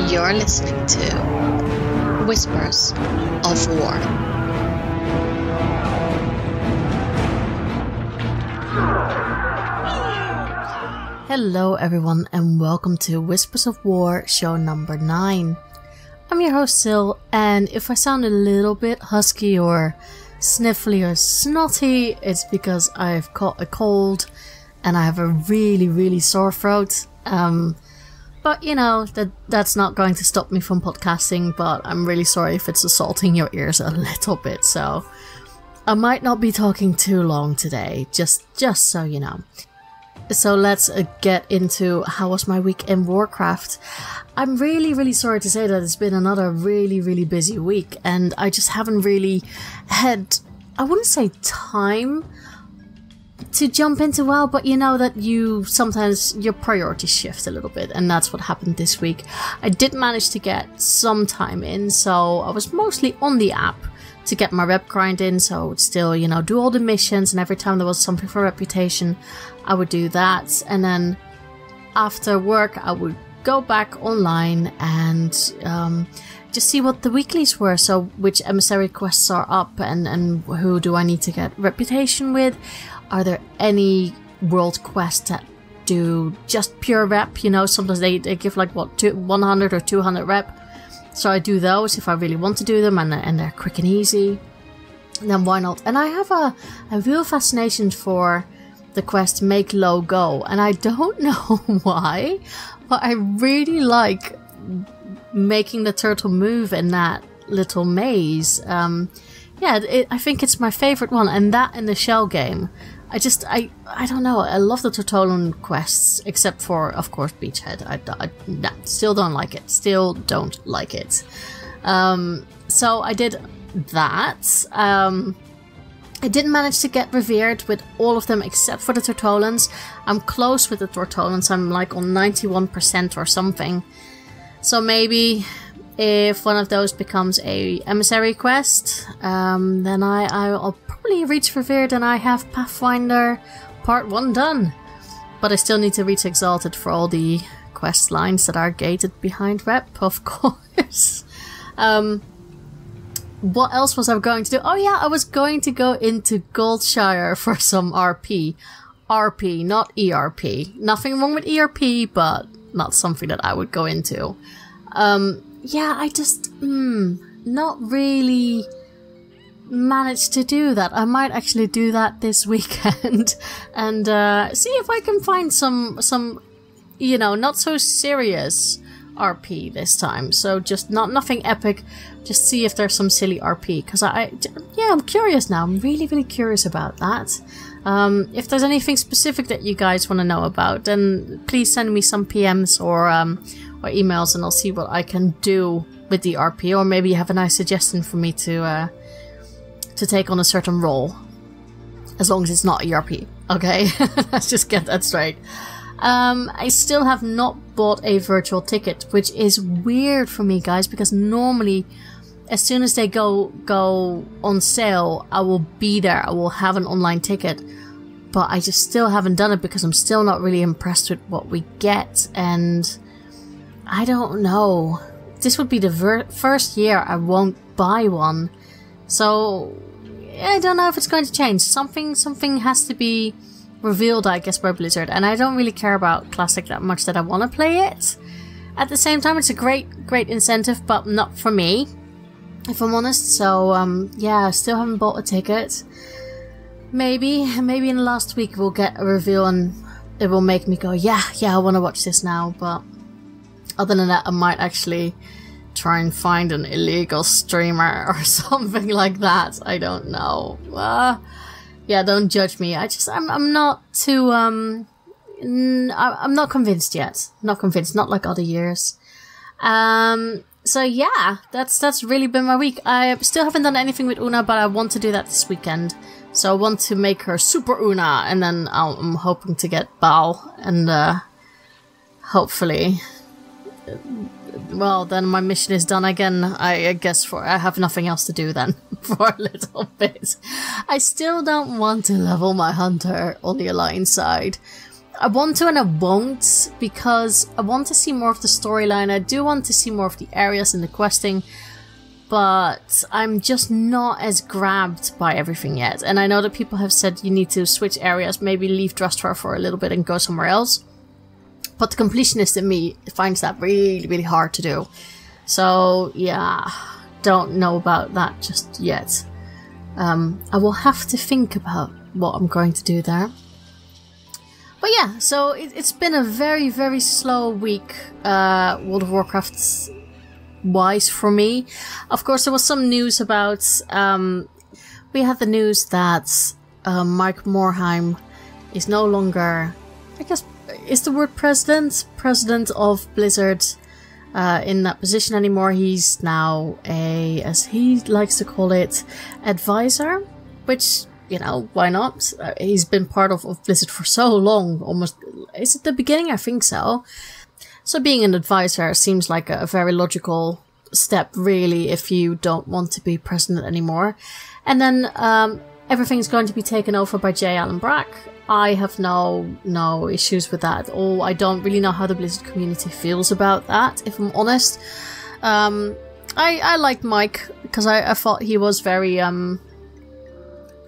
You're listening to Whispers of War. Hello everyone and welcome to Whispers of War, show number 9. I'm your host Sil, and if I sound a little bit husky or sniffly or snotty, it's because I've caught a cold and I have a really sore throat. But you know, that's not going to stop me from podcasting, but I'm really sorry if it's assaulting your ears a little bit, so I might not be talking too long today, just so you know. So let's get into how was my week in Warcraft. I'm really sorry to say that it's been another really busy week, and I just haven't really had, I wouldn't say time to jump into WoW, but you know that sometimes your priorities shift a little bit, and that's what happened this week. I did manage to get some time in, so I was mostly on the app to get my rep grind in, so I would still, you know, do all the missions, and every time there was something for reputation, I would do that, and then after work I would go back online and just see what the weeklies were, so which emissary quests are up, and who do I need to get reputation with. Are there any world quests that do just pure rep? You know, sometimes they give like, what, 100 or 200 rep. So I do those if I really want to do them, and they're quick and easy. And then why not? And I have a real fascination for the quest Make Low Go. And I don't know why, but I really like making the turtle move in that little maze. I think it's my favorite one. And that in the shell game. I don't know, I love the Tortolan quests, except for, of course, Beachhead. Still don't like it. So I did that. I didn't manage to get revered with all of them except for the Tortolans. I'm close with the Tortolans, I'm like on 91% or something. So maybe if one of those becomes a emissary quest, then I'll probably reach revered and I have Pathfinder Part 1 done. But I still need to reach exalted for all the quest lines that are gated behind rep, of course. What else was I going to do? Oh yeah, I was going to go into Goldshire for some RP. RP, not ERP. Nothing wrong with ERP, but not something that I would go into. Yeah, I just, not really managed to do that. I might actually do that this weekend and see if I can find some, you know, not so serious RP this time. So just nothing epic, just see if there's some silly RP, because I'm curious now. I'm really curious about that. If there's anything specific that you guys want to know about, then please send me some PMs or emails, and I'll see what I can do with the RP, or maybe you have a nice suggestion for me to take on a certain role, as long as it's not ERP. Okay, let's just get that straight. I still have not bought a virtual ticket, which is weird for me, guys, because normally as soon as they go on sale, I will be there, I will have an online ticket, but I just still haven't done it because I'm still not really impressed with what we get, and I don't know. This would be the first year I won't buy one, so I don't know if it's going to change. Something has to be revealed, I guess, by Blizzard, and I don't really care about Classic that much that I want to play it. At the same time, it's a great incentive, but not for me, if I'm honest. So yeah, I still haven't bought a ticket. Maybe in the last week we'll get a reveal and it will make me go, yeah, I want to watch this now. But other than that, I might actually try and find an illegal streamer or something like that. I don't know. Yeah, don't judge me. I'm not too, I'm not convinced yet. Not convinced, not like other years. So yeah, that's really been my week. I still haven't done anything with Una, but I want to do that this weekend. So I want to make her Super Una, and then I'm hoping to get Bao, and hopefully, well, then my mission is done again. I guess I have nothing else to do then for a little bit. I still don't want to level my hunter on the Alliance side. I want to and I won't, because I want to see more of the storyline. I do want to see more of the areas and the questing, but I'm just not as grabbed by everything yet. And I know that people have said you need to switch areas, maybe leave Drustvar for a little bit and go somewhere else. But the completionist in me finds that really, really hard to do. So yeah, don't know about that just yet. I will have to think about what I'm going to do there. But yeah, so it's been a very, very slow week, World of Warcraft wise for me. Of course, there was some news about, we had the news that Mike Morhaime is no longer, I guess, is the word president of Blizzard in that position anymore. He's now a, as he likes to call it, advisor, which, you know, why not? He's been part of Blizzard for so long, almost, is it the beginning? I think so. So being an advisor seems like a very logical step, really, if you don't want to be president anymore. And then everything's going to be taken over by J. Allen Brack. I have no issues with that at all. I don't really know how the Blizzard community feels about that, if I'm honest. I liked Mike because I thought he was very,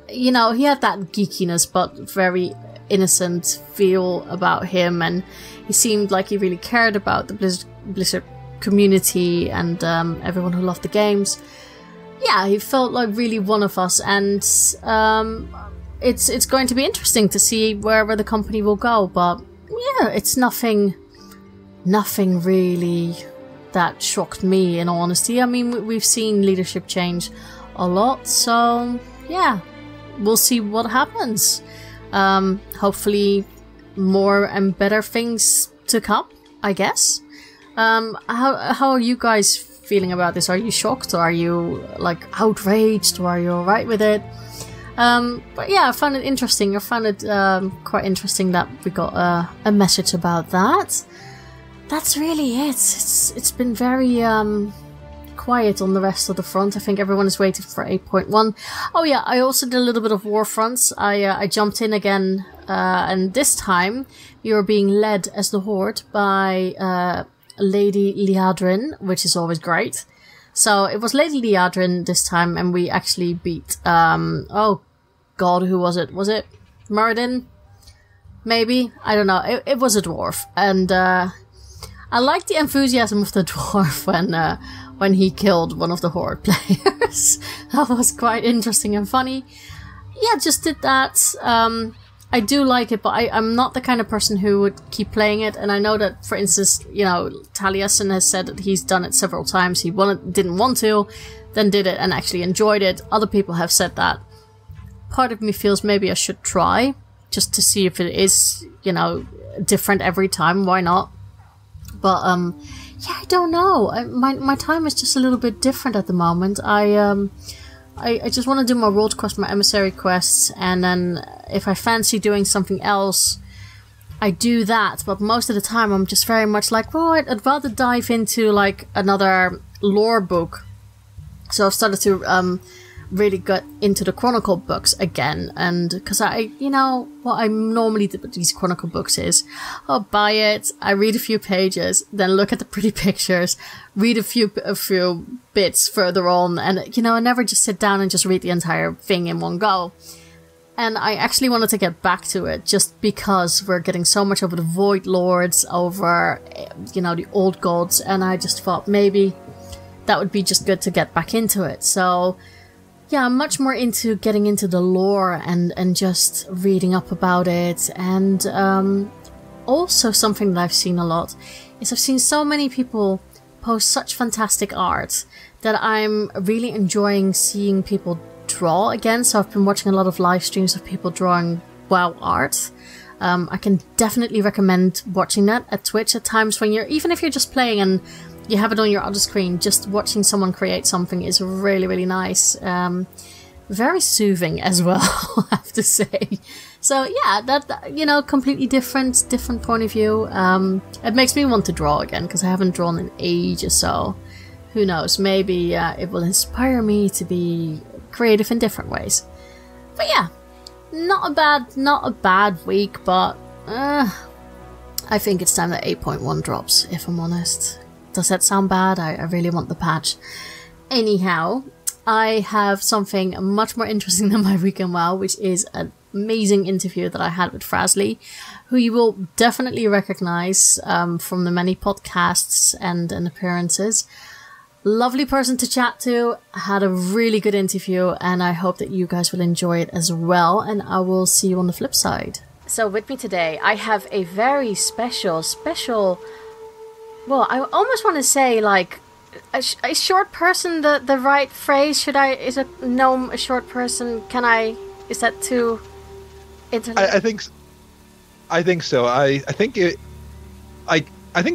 you know, he had that geekiness but very innocent feel about him, and he seemed like he really cared about the Blizzard community and everyone who loved the games. Yeah, he felt like really one of us, and it's going to be interesting to see wherever the company will go. But yeah, it's nothing really that shocked me, in all honesty. I mean, we've seen leadership change a lot, so yeah, we'll see what happens. Hopefully more and better things to come, I guess. How are you guys feeling about this? Are you shocked, or are you like outraged, or are you alright with it? But yeah, I found it interesting. I found it quite interesting that we got a message about that. That's really it. It's been very quiet on the rest of the front. I think everyone is waiting for 8.1. Oh yeah, I also did a little bit of Warfronts. I jumped in again, and this time you were being led as the Horde by Lady Liadrin, which is always great. So it was Lady Liadrin this time, and we actually beat, oh god, who was it? Was it Muradin? Maybe? I don't know. It was a dwarf, and I liked the enthusiasm of the dwarf when he killed one of the Horde players. That was quite interesting and funny. Yeah, just did that. I do like it, but I'm not the kind of person who would keep playing it. And I know that, for instance, you know, Taliesin has said that he's done it several times. He didn't want to, then did it and actually enjoyed it. Other people have said that. Part of me feels maybe I should try, just to see if it is, you know, different every time. Why not? But, yeah, I don't know. My time is just a little bit different at the moment. I just want to do my world quest, my emissary quests, and then if I fancy doing something else, I do that. But most of the time I'm just very much like, well, I'd rather dive into like another lore book. So I've started to really get into the Chronicle books again, and because you know, what I normally do with these Chronicle books is I'll buy it, I read a few pages, then look at the pretty pictures, read a few bits further on, and you know, I never just sit down and just read the entire thing in one go. And I actually wanted to get back to it just because we're getting so much over the Void Lords, over, you know, the old gods, and I just thought maybe that would be just good to get back into it. So yeah, I'm much more into getting into the lore and just reading up about it. And also something that I've seen a lot is I've seen so many people post such fantastic art that I'm really enjoying seeing people draw again. So I've been watching a lot of live streams of people drawing WoW art. I can definitely recommend watching that at Twitch at times when even if you're just playing and you have it on your other screen, just watching someone create something is really, really nice. Very soothing as well, I have to say. So yeah, that, you know, completely different point of view. It makes me want to draw again, because I haven't drawn in ages, so who knows, maybe it will inspire me to be creative in different ways. But yeah, not a bad week, but I think it's time that 8.1 drops, if I'm honest. Does that sound bad? I really want the patch. Anyhow, I have something much more interesting than my weekend WoW, which is an amazing interview that I had with Frazley, who you will definitely recognize from the many podcasts and appearances. Lovely person to chat to, had a really good interview, and I hope that you guys will enjoy it as well, and I will see you on the flip side. So with me today, I have a very special, well, I almost want to say like a short person, the right phrase. Is a gnome a short person? Is that too interlinked? I think so. I think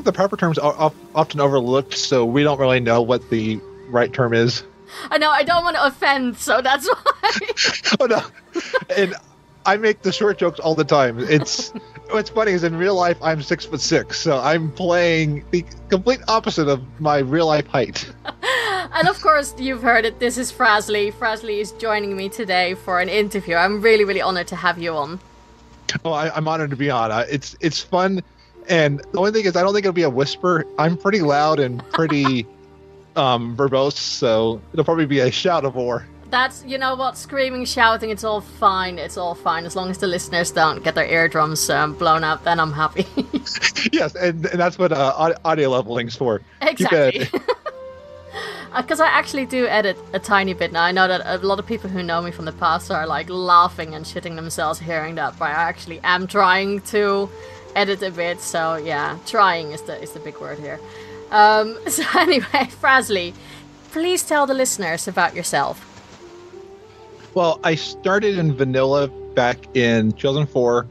the proper terms are often overlooked, so we don't really know what the right term is. I know, I don't want to offend, so that's why. Oh no, and I make the short jokes all the time. What's funny is in real life I'm 6'6", so I'm playing the complete opposite of my real life height. And of course, you've heard it. This is Frazley. Frazley is joining me today for an interview. I'm really, really honored to have you on. Oh, I'm honored to be on. It's fun. And the only thing is, I don't think it'll be a whisper. I'm pretty loud and pretty verbose, so it'll probably be a shout of war. That's, you know what, screaming, shouting, it's all fine. It's all fine. As long as the listeners don't get their eardrums blown out, then I'm happy. Yes, and that's what audio leveling's for. Exactly. Because I actually do edit a tiny bit now. I know that a lot of people who know me from the past are like laughing and shitting themselves hearing that, but I actually am trying to edit a bit, so yeah, trying is the big word here. So anyway, Frazley, please tell the listeners about yourself. Well, I started in vanilla back in 2004,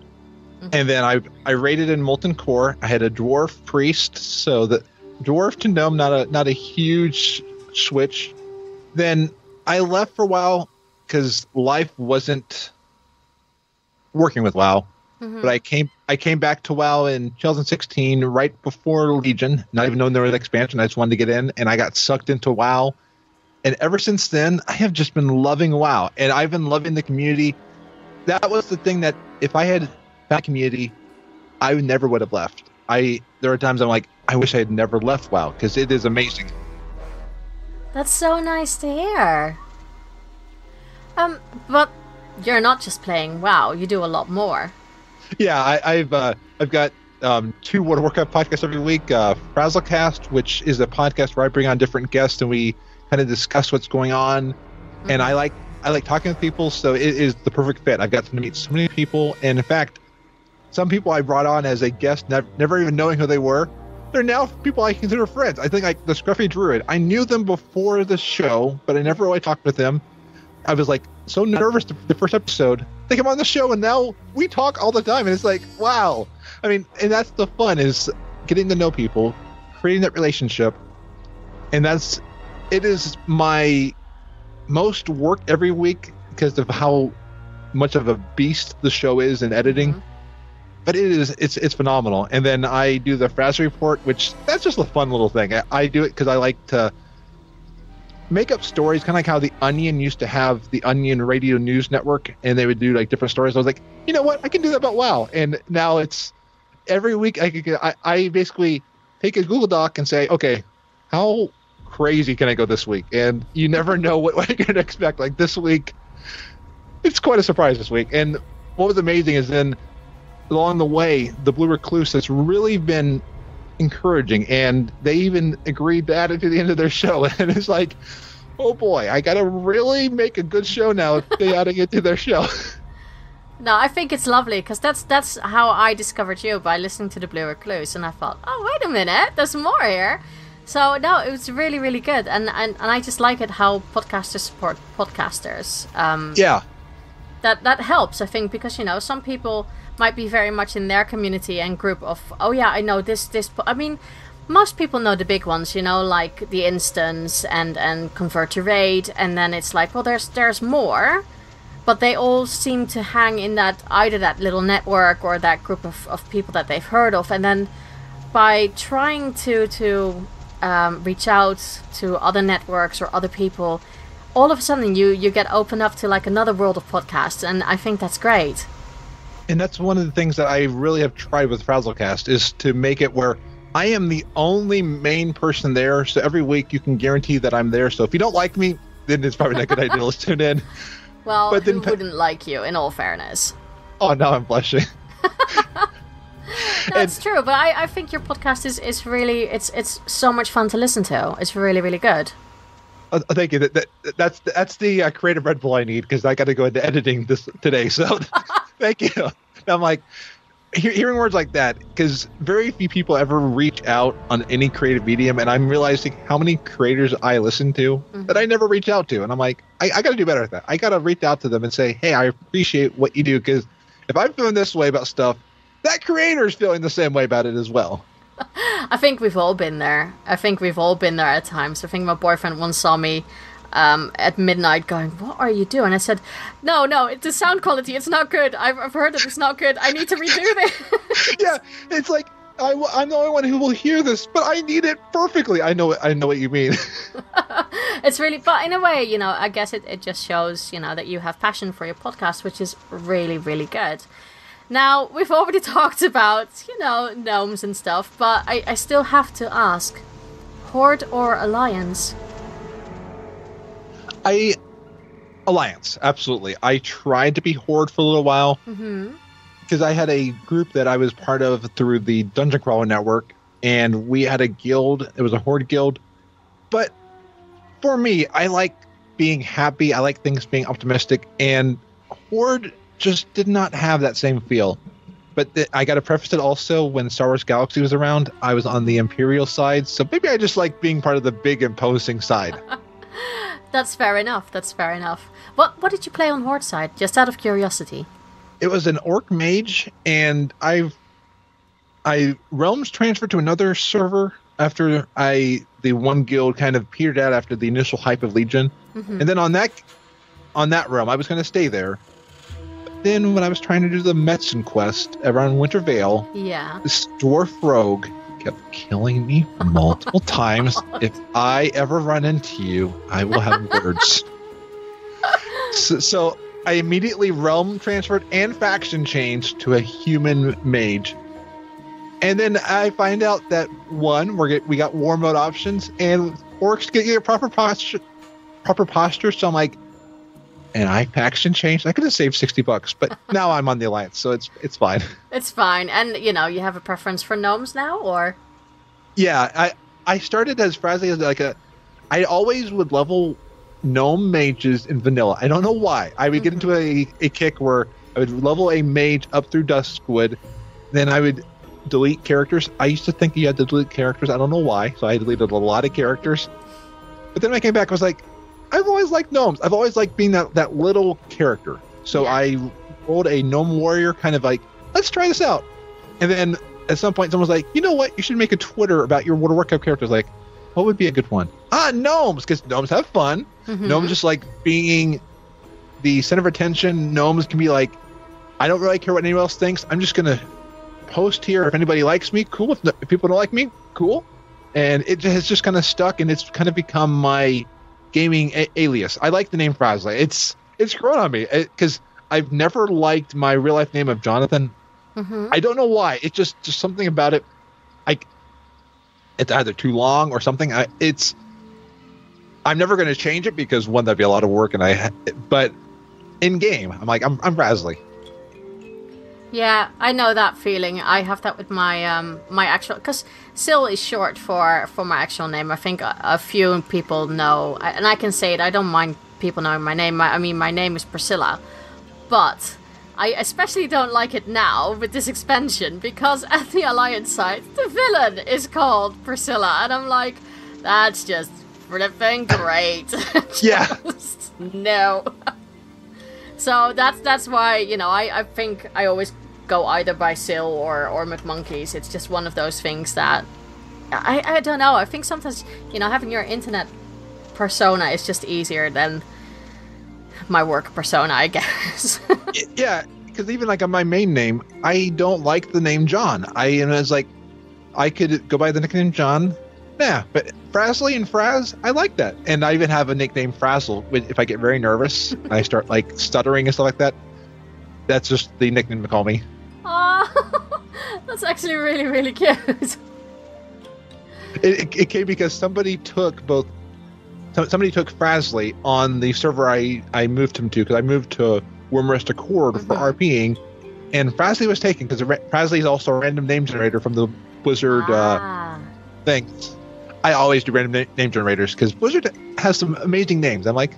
and then I raided in Molten Core. I had a dwarf priest, so the dwarf to gnome, not a huge switch. Then I left for a while because life wasn't working with WoW. But I came back to WoW in 2016, right before Legion, not even knowing there was an expansion. I just wanted to get in, and I got sucked into WoW. And ever since then, I have just been loving WoW, and I've been loving the community. That was the thing that if I had that community, I never would have left. There are times I'm like, I wish I had never left WoW, because it is amazing. That's so nice to hear. But you're not just playing WoW, you do a lot more. Yeah, I've got 2 World of Warcraft podcasts every week. Frazlecast, which is a podcast where I bring on different guests and we kind of discuss what's going on. And I like talking with people, so it is the perfect fit. I've got to meet so many people, and in fact, some people I brought on as a guest, never even knowing who they were, they're now people I consider friends. I think like the Scruffy Druid. I knew them before the show, but I never really talked with them. I was like so nervous the first episode. They come on the show and now we talk all the time, and it's like, wow. I mean, and that's the fun, is getting to know people, creating that relationship, and it is my most work every week because of how much of a beast the show is in editing. But it's phenomenal. And then I do the Frazley Report, which that's just a fun little thing. I do it because I like to make up stories, kind of like how the Onion used to have the Onion Radio News Network, and they would do like different stories. I was like, you know what, I can do that about WoW. And now it's every week I basically take a Google Doc and say, okay, how crazy can I go this week? And you never know what you're going to expect. Like this week, it's quite a surprise this week. And what was amazing is then along the way, the Blue Recluse has really been encouraging, and they even agreed to add it to the end of their show. And it's like, oh boy, I gotta really make a good show now if they add it to their show. No, I think it's lovely, because that's how I discovered you, by listening to the Blue Recluse, and I thought, oh, wait a minute, there's more here. So no, it was really, really good, and I just like it how podcasters support podcasters. Yeah, that helps, I think, because some people might be very much in their community and group of, oh yeah, I know this. I mean, most people know the big ones, like the Instance and Convert to Raid, and then it's like, well, there's more, but they all seem to hang in that either that little network or that group of people that they've heard of, and then by trying to reach out to other networks or other people, all of a sudden you get opened up to like another world of podcasts, and I think that's great. And that's one of the things that I really have tried with Frazzlecast is to make it where I am the only main person there. So every week you can guarantee that I'm there. So if you don't like me, then it's probably not a good idea to tune in. Well, but who wouldn't like you, in all fairness? Oh, now I'm blushing. That's true, but I think your podcast is really, it's so much fun to listen to. It's really, really good. Thank you. That's the creative Red Bull I need, because I got to go into editing this today. So thank you. I'm like, hearing words like that, because very few people ever reach out on any creative medium, and I'm realizing how many creators I listen to that I never reach out to. And I'm like, I got to do better at that. I got to reach out to them and say, hey, I appreciate what you do, because if I'm feeling this way about stuff, that creator is feeling the same way about it as well. I think we've all been there. at times. I think my boyfriend once saw me at midnight going, what are you doing? I said, no, the sound quality, it's not good. I've heard it, it's not good. I need to redo this. Yeah, it's like, I'm the only one who will hear this, but I need it perfectly. I know what you mean. It's really, but in a way, I guess it just shows, that you have passion for your podcast, which is really, really good. Now, we've already talked about, gnomes and stuff, but I still have to ask, Horde or Alliance? Alliance, absolutely. I tried to be Horde for a little while, because I had a group that I was part of through the Dungeon Crawler Network, and we had a guild. It was a Horde guild. But for me, I like being happy. I like things being optimistic, and Horde just did not have that same feel. But I got to preface it also, when Star Wars Galaxy was around, I was on the Imperial side, so maybe I just like being part of the big imposing side. That's fair enough. What did you play on Horde side, just out of curiosity? It was an Orc Mage, and I realms transferred to another server after the one guild kind of petered out after the initial hype of Legion. And then on that realm, I was going to stay there. Then when I was trying to do the Metzen quest around Winter Vale, this dwarf rogue kept killing me multiple times. If I ever run into you, I will have words. So I immediately realm transferred and faction changed to a human mage. And then I find out that we got war mode options, and orcs get your proper posture. So I'm like, and I faction changed. I could have saved $60, but now I'm on the Alliance, so it's fine. It's fine. And you have a preference for gnomes now, or? Yeah, I started as Frazley as I always would level gnome mages in vanilla. I don't know why. I would get into a kick where I would level a mage up through Duskwood, then I would delete characters. I used to think you had to delete characters. I don't know why, so I deleted a lot of characters. But then I came back, I was like, I've always liked gnomes. I've always liked being that little character. So I rolled a gnome warrior, kind of like, let's try this out. And then at some point, someone was like, you know what? You should make a Twitter about your World of Warcraft characters. Like, what would be a good one? Gnomes, because gnomes have fun. Gnomes just like being the center of attention. Gnomes can be like, I don't really care what anyone else thinks. I'm just going to post here. If anybody likes me, cool. If people don't like me, cool. And it has just kind of stuck, and it's kind of become my gaming alias. I like the name Frazley. It's grown on me because I've never liked my real life name of Jonathan. I don't know why. It's just something about it. It's either too long or something. I'm never going to change it because one, that'd be a lot of work, but in game, I'm like, I'm Frazley. Yeah, I know that feeling. I have that with my my actual, because Sil is short for my actual name. I think a few people know, and I can say it. I don't mind people knowing my name. I mean, my name is Priscilla, but I especially don't like it now with this expansion, because at the Alliance side, the villain is called Priscilla, and I'm like, that's just flipping great. No. So that's why, I think I always go either by Sil or McMonkeys. It's just one of those things that I don't know. I think sometimes, having your internet persona is just easier than my work persona, I guess. Yeah, because even like on my main name, I don't like the name John. It's like, I could go by the nickname John. Yeah, but Frazley and Fraz, I like that. And I even have a nickname Frazzle if I get very nervous and I start like stuttering and stuff like that. That's just the nickname they call me. Oh, that's actually really, really cute. It came because somebody took Frazley on the server I moved him to, because I moved to Wormrest Accord for RPing, and Frazley was taken because Frazley is also a random name generator from the Blizzard things. I always do random name generators because Blizzard has some amazing names. I'm like,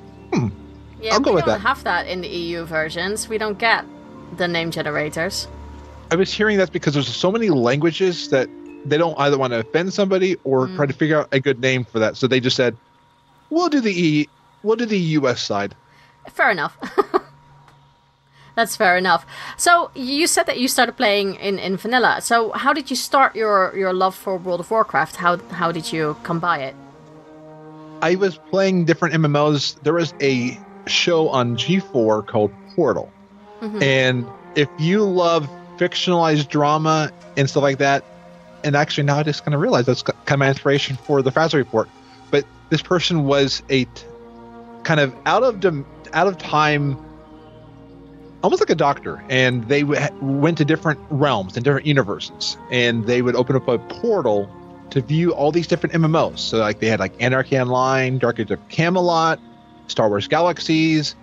yeah, I'll go with that. We don't have that in the EU versions. We don't get the name generators. I was hearing that's because there's so many languages that they don't either want to offend somebody or try to figure out a good name for that. So they just said, we'll do the US side. Fair enough. That's fair enough. So you said that you started playing in vanilla. So how did you start your love for World of Warcraft? How did you come by it? I was playing different MMOs. There was a show on G4 called Portal. And if you love fictionalized drama and stuff like that, and actually now I just kind of realized that's kind of my inspiration for the Frazley report. But this person was a kind of out of time, almost like a doctor, and they went to different realms and different universes, and they would open up a portal to view all these different MMOs. So like they had like Anarchy Online, Dark Age of Camelot, Star Wars Galaxies,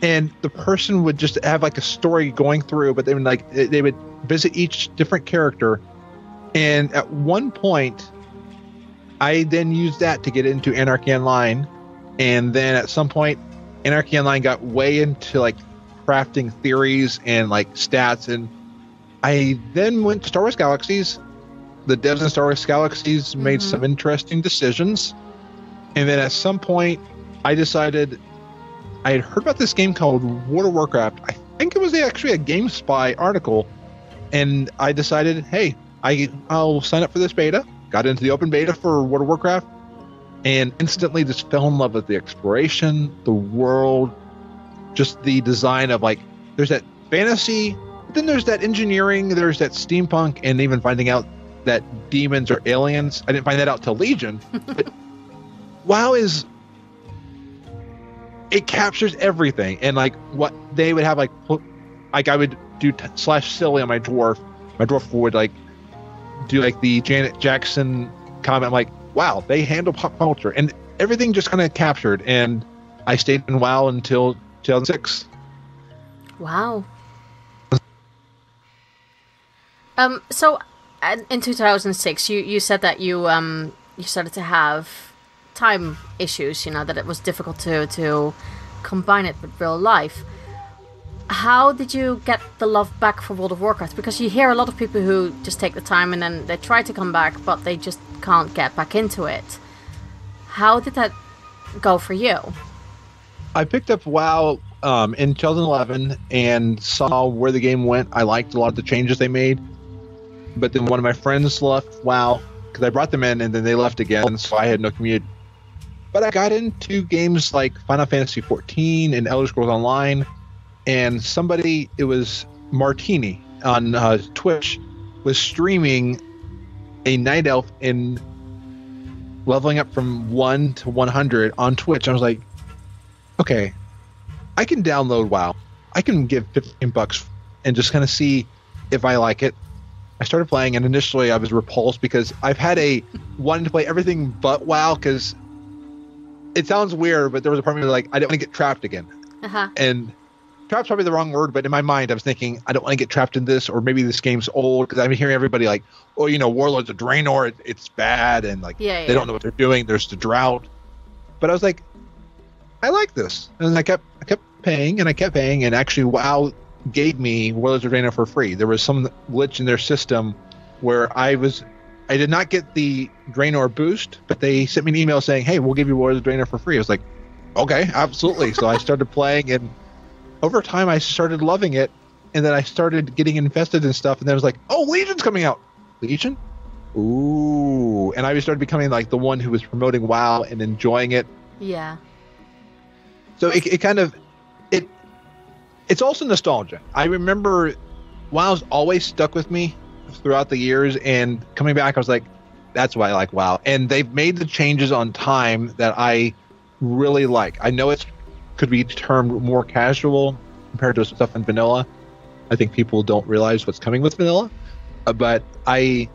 and the person would just have like a story going through, but they would visit each different character. And at one point, I then used that to get into Anarchy Online, and then at some point, Anarchy Online got way into like crafting theories and like stats, and I then went to Star Wars Galaxies. The devs in Star Wars Galaxies made some interesting decisions, and then at some point, I decided I had heard about this game called World of Warcraft. I think it was actually a GameSpy article, and I decided, hey, I'll sign up for this beta. Got into the open beta for World of Warcraft, and instantly just fell in love with the exploration, the world, just the design of like, there's that fantasy, but then there's that engineering, there's that steampunk, and even finding out that demons are aliens. I didn't find that out till Legion, but WoW it captures everything. And like what they would have, like I would do /silly on my dwarf. My dwarf would like do like the Janet Jackson comment. I'm like, wow, they handle pop culture, and everything just kind of captured. And I stayed in WoW until 2006. Wow. So in 2006, you said that you started to have time issues. You know, that it was difficult to combine it with real life. How did you get the love back for World of Warcraft? Because you hear a lot of people who just take the time and then they try to come back, but they just can't get back into it. How did that go for you? I picked up WoW in 2011 and saw where the game went. I liked a lot of the changes they made. But then one of my friends left WoW because I brought them in and then they left again, so I had no community. But I got into games like Final Fantasy XIV and Elder Scrolls Online. And somebody, it was Martini on Twitch, was streaming a night elf in leveling up from 1 to 100 on Twitch. I was like, okay, I can download WoW. I can give $15 and just kind of see if I like it. I started playing, and initially I was repulsed because I've had wanting to play everything but WoW, because it sounds weird, but there was a part of me like, I don't want to get trapped again. And trapped's probably the wrong word, but in my mind I was thinking, I don't want to get trapped in this, or maybe this game's old, because I'm hearing everybody like, oh, you know, Warlords of Draenor, it's bad, and like they don't know what they're doing, there's the drought. But I was like, I like this, and I kept paying, and actually WoW gave me Warlords of Draenor for free. There was some glitch in their system where I did not get the Draenor boost, but they sent me an email saying, hey, we'll give you Warlords of Draenor for free. I was like, okay, absolutely. So I started playing, and over time I started loving it, and then I started getting invested in stuff, and then I was like, oh, Legion's coming out. Legion? Ooh. And I started becoming like the one who was promoting WoW and enjoying it. Yeah. So it kind of, it's also nostalgia. I remember WoW's always stuck with me throughout the years, and coming back I was like, that's why I like WoW. And they've made the changes on time that I really like. I know it could be termed more casual compared to stuff in vanilla, I think people don't realize what's coming with vanilla. But I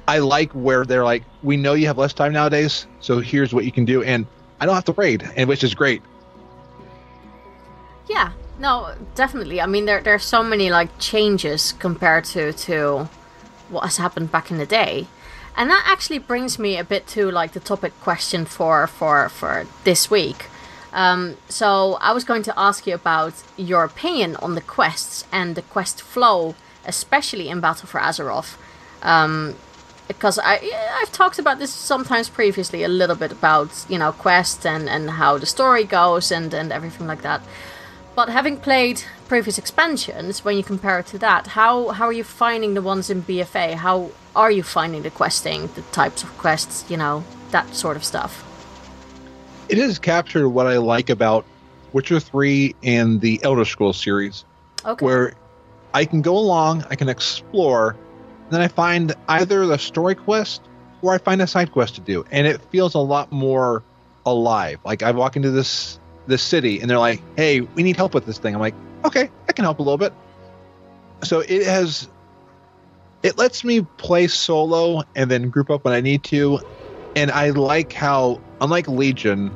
like where they're like, we know you have less time nowadays, so here's what you can do, and I don't have to raid, and which is great. Yeah, no, definitely. I mean, there's so many like changes compared to what has happened back in the day, and that actually brings me a bit to like the topic question for this week. So I was going to ask you about your opinion on the quests and the quest flow, especially in Battle for Azeroth. Because I've talked about this sometimes previously a little bit about, you know, quests and how the story goes and everything like that. But having played previous expansions, when you compare it to that, how are you finding the ones in BFA? How are you finding the questing, the types of quests, you know, that sort of stuff? It has captured what I like about Witcher 3 and the Elder Scrolls series. Okay. Where I can go along, I can explore, then I find either the story quest or I find a side quest to do, and it feels a lot more alive. Like I walk into this city and they're like, hey, we need help with this thing. I'm like, okay, I can help a little bit. So it lets me play solo and then group up when I need to. And I like how, unlike Legion,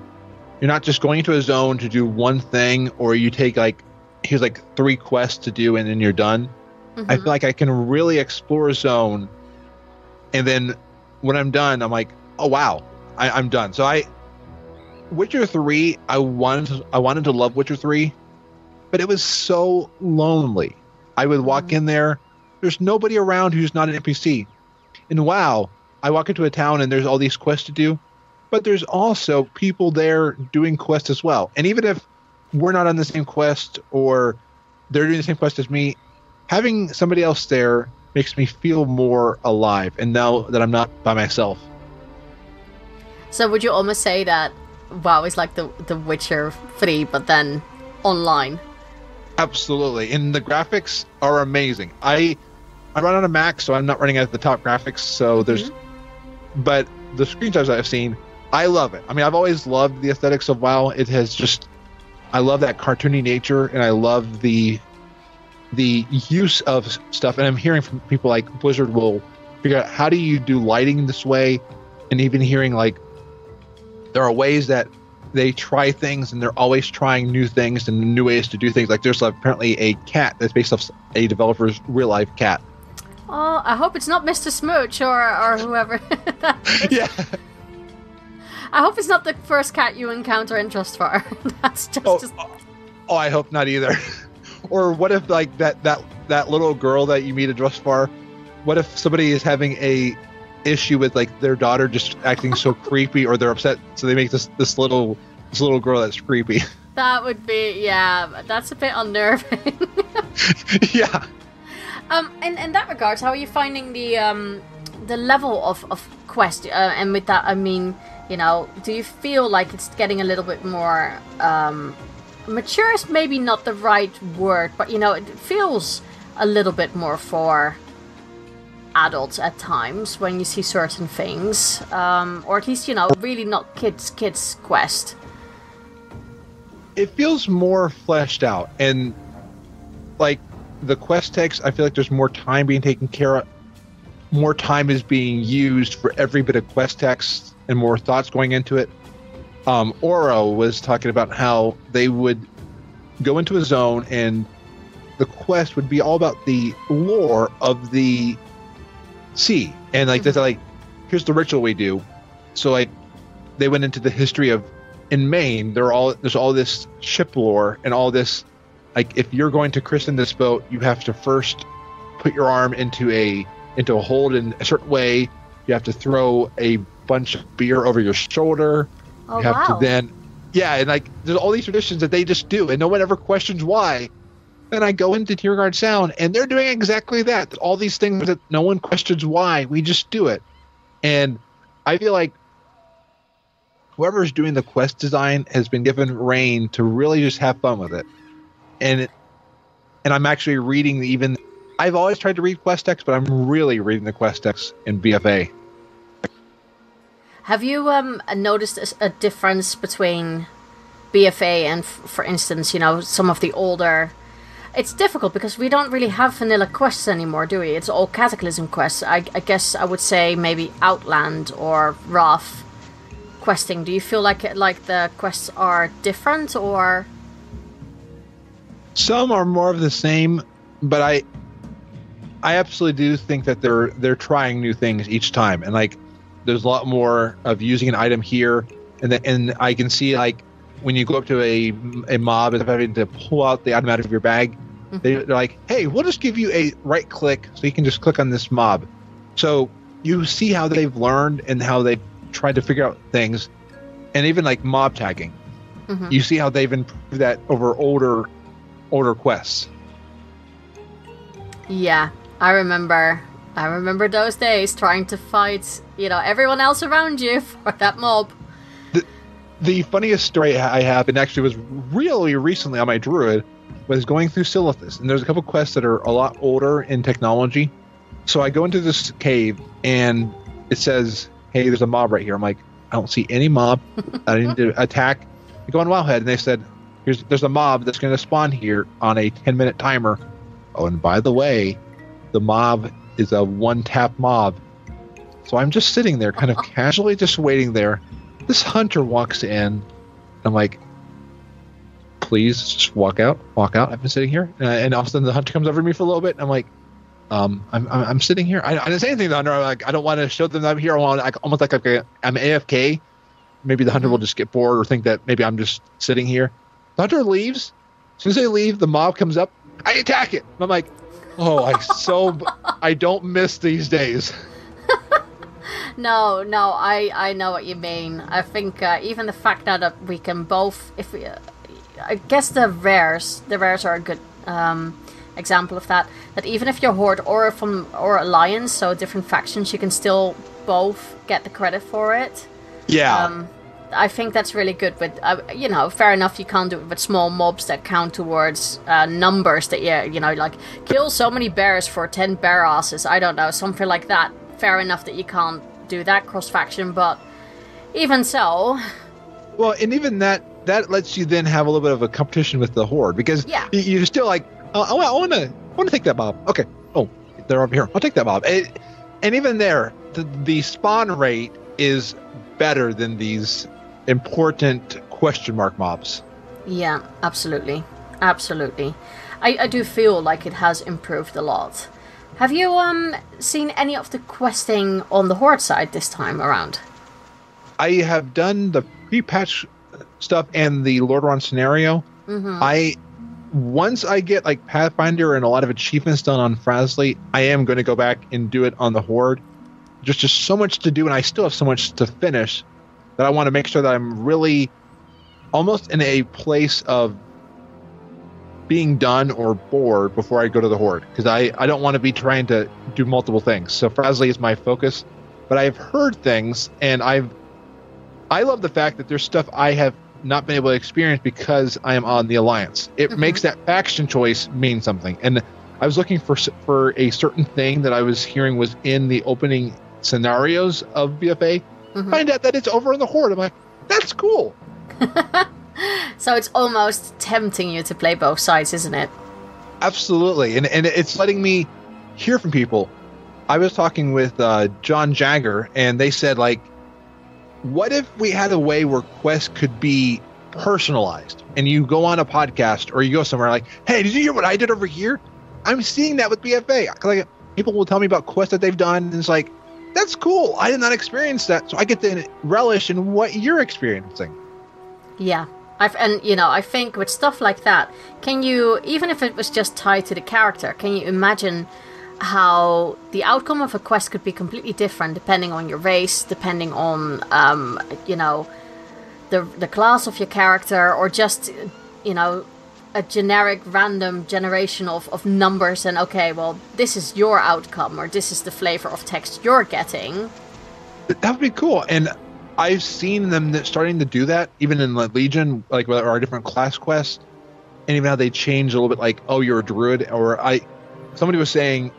you're not just going into a zone to do one thing, or you take like, here's like 3 quests to do and then you're done. Mm-hmm. I feel like I can really explore a zone, and then when I'm done, I'm like, oh wow, I'm done. So Witcher 3, I wanted to love Witcher 3, but it was so lonely. I would walk in there's nobody around who's not an NPC. And WoW, I walk into a town and there's all these quests to do, but there's also people there doing quests as well. And even if we're not on the same quest or they're doing the same quest as me, having somebody else there makes me feel more alive and know that I'm not by myself. So would you almost say that WoW is like the Witcher 3, but then online? Absolutely. And the graphics are amazing. I run on a Mac, so I'm not running at the top graphics, so there's... But the screenshots I've seen, I love it. I mean, I've always loved the aesthetics of WoW. It has just... I love that cartoony nature, and I love the use of stuff. And I'm hearing from people like Blizzard will figure out, how do you do lighting this way? And even hearing like, there are ways that they try things, and they're always trying new things and new ways to do things. Like there's apparently a cat that's based off a developer's real life cat. Oh, I hope it's not Mr. Smooch or whoever. Yeah. I hope it's not the first cat you encounter in Trustfire. That's just... Oh, I hope not either. Or what if like that little girl that you meet at Trustfire, what if somebody is having a issue with like their daughter just acting so creepy, or they're upset, so they make this little girl that's creepy? That would be, yeah, that's a bit unnerving. Yeah. In that regards, how are you finding the level of quest? And with that, I mean, you know, do you feel like it's getting a little bit more mature? Is maybe not the right word, but you know, it feels a little bit more for adults at times when you see certain things, or at least, you know, really not kids quest. It feels more fleshed out, and like the quest text, I feel like there's more time being taken care of. More time is being used for every bit of quest text, and more thoughts going into it. Oro was talking about how they would go into a zone, and the quest would be all about the lore of the sea, and like they're like, here's the ritual we do. So like they went into the history of, in Maine, there's all this ship lore and all this, like if you're going to christen this boat, you have to first put your arm into a hold in a certain way. You have to throw a bunch of beer over your shoulder. Oh, you have wow. to then, yeah, and like there's all these traditions that they just do, and no one ever questions why. Then I go into Tierguard Sound, and they're doing exactly that. All these things that no one questions why, we just do it. And I feel like whoever's doing the quest design has been given reign to really just have fun with it. And I'm actually reading I've always tried to read quest text, but I'm really reading the quest text in BFA. Have you noticed a difference between BFA and, for instance, you know, some of the older... it's difficult because we don't really have vanilla quests anymore, do we? It's all Cataclysm quests. I guess I would say maybe Outland or Wrath questing. Do you feel like the quests are different, or? Some are more of the same, but I absolutely do think that they're trying new things each time, and like there's a lot more of using an item here, and I can see like when you go up to a mob and having to pull out the item out of your bag, they're like, hey, we'll just give you a right click so you can just click on this mob. So you see how they've learned and how they've tried to figure out things, and even like mob tagging. You see how they've improved that over older quests. Yeah, I remember those days trying to fight, everyone else around you for that mob. The funniest story I have, and actually was really recently on my druid, was going through Silithus, and there's a couple quests that are a lot older in technology. So I go into this cave, and it says, hey, there's a mob right here. I'm like, I don't see any mob. I need to attack. I go on Wildhead, and they said, there's a mob that's going to spawn here on a 10-minute timer. Oh, and by the way, the mob is a one-tap mob. So I'm just sitting there, kind of casually just waiting there. This hunter walks in. I'm like, please just walk out. I've been sitting here. And all of a sudden the hunter comes over to me for a little bit. And I'm like, I'm sitting here. I didn't say anything to the hunter. I'm like, I don't want to show them that I'm here. I want almost like I'm AFK. Maybe the hunter will just get bored or think that maybe I'm just sitting here. The hunter leaves. As soon as they leave, the mob comes up. I attack it. And I'm like, oh, I don't miss these days. No, I know what you mean. I think even the fact that we can both, I guess the rares are a good example of that. That even if you're Horde or Alliance, so different factions, you can still both get the credit for it. Yeah. I think that's really good. With fair enough, you can't do it with small mobs that count towards numbers that like kill so many bears for 10 bear asses. I don't know, something like that. Fair enough that you can't do that cross faction, but even so. Well, and even that lets you then have a little bit of a competition with the Horde, because you're still like, I want to take that mob. Okay. Oh, they're over here. I'll take that mob. And even there, the spawn rate is better than these important question mark mobs. Yeah, absolutely. I do feel like it has improved a lot. Have you seen any of the questing on the Horde side this time around? I have done the pre-patch stuff and the Lordaeron scenario. Once I get like Pathfinder and a lot of achievements done on Frazley, I am going to go back and do it on the Horde. There's just so much to do, and I still have so much to finish that I want to make sure that I'm really almost in a place of being done or bored before I go to the Horde, because I don't want to be trying to do multiple things. So Frazley is my focus, but I've heard things, and I love the fact that there's stuff I have not been able to experience because I am on the Alliance. It makes that faction choice mean something. And I was looking for a certain thing that I was hearing was in the opening scenarios of BFA. Find out that it's over in the Horde. I'm like, that's cool. So it's almost tempting you to play both sides, isn't it? Absolutely. And it's letting me hear from people. I was talking with John Jagger, and they said, like, what if we had a way where quests could be personalized, and you go on a podcast or you go somewhere like, hey, did you hear what I did over here? I'm seeing that with BFA. Like, people will tell me about quests that they've done, and it's like, that's cool. I did not experience that, so I get to relish in what you're experiencing. Yeah. I think with stuff like that, can you, even if it was just tied to the character, can you imagine how the outcome of a quest could be completely different depending on your race, depending on, the class of your character, or just, a generic random generation of numbers, and okay, well, this is your outcome, or this is the flavor of text you're getting. That would be cool. And I've seen them starting to do that, even in Legion, like with our different class quests, and even how they change a little bit, like, oh, you're a druid, or somebody was saying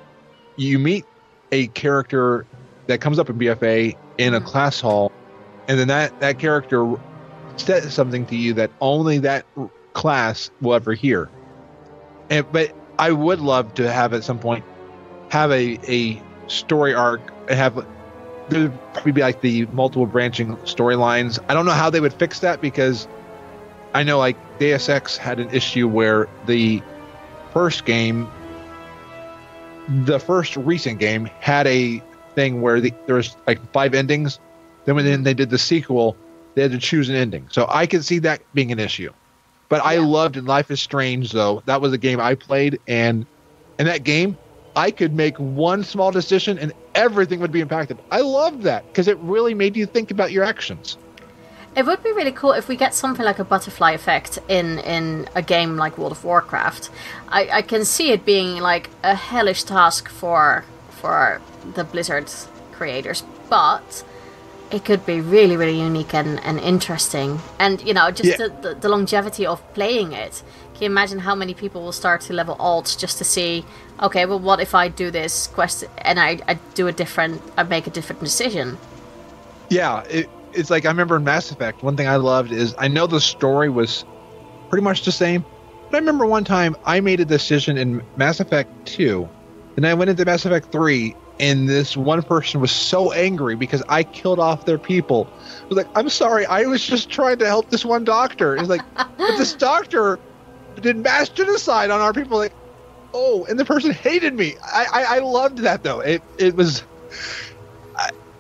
you meet a character that comes up in BFA in a class hall, and then that character says something to you that only that class will ever hear. But I would love to have at some point have a story arc and have there would probably be like the multiple branching storylines. I don't know how they would fix that because I know like Deus Ex had an issue where the first recent game had a thing where there was like 5 endings. Then when they did the sequel, they had to choose an ending. So I could see that being an issue. But I loved Life is Strange, though. That was a game I played, and in that game, I could make one small decision and everything would be impacted. I loved that because it really made you think about your actions. It would be really cool if we get something like a butterfly effect in a game like World of Warcraft. I can see it being like a hellish task for the Blizzard creators, but it could be really, really unique and interesting. And, you know, just the longevity of playing it. Can you imagine how many people will start to level alts just to see, okay, well, what if I do this quest and I make a different decision? Yeah, it's like I remember in Mass Effect, one thing I loved is I know the story was pretty much the same, but I remember one time I made a decision in Mass Effect 2, and I went into Mass Effect 3, and this one person was so angry because I killed off their people. I was like, I'm sorry, I was just trying to help this one doctor. It's like, but this doctor did mass genocide on our people. Like, oh, and the person hated me. I loved that, though. It was...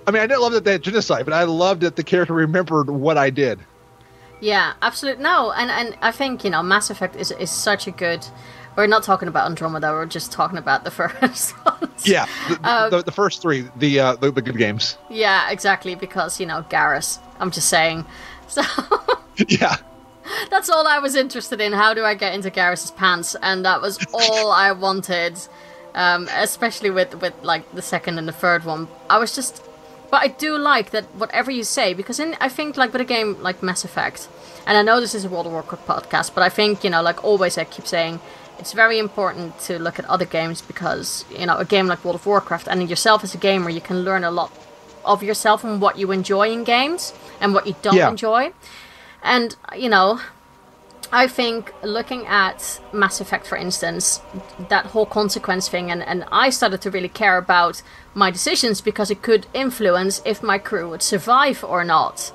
I mean, I didn't love that they had genocide, but I loved that the character remembered what I did. Yeah, absolutely. No, and I think, you know, Mass Effect is such a good... We're not talking about Andromeda, we're just talking about the first ones. Yeah, the first 3, the good games. Yeah, exactly, because, you know, Garrus. I'm just saying. So... Yeah. That's all I was interested in. How do I get into Garrus's pants? And that was all I wanted. Especially with like the second and the third one. I was just... But I do like that whatever you say, because I think like with a game like Mass Effect, and I know this is a World of Warcraft podcast, but I think, you know, like always I keep saying, it's very important to look at other games because, you know, a game like World of Warcraft, and yourself as a gamer, you can learn a lot of yourself and what you enjoy in games and what you don't enjoy. And, you know, I think looking at Mass Effect, for instance, that whole consequence thing, and I started to really care about my decisions because it could influence if my crew would survive or not.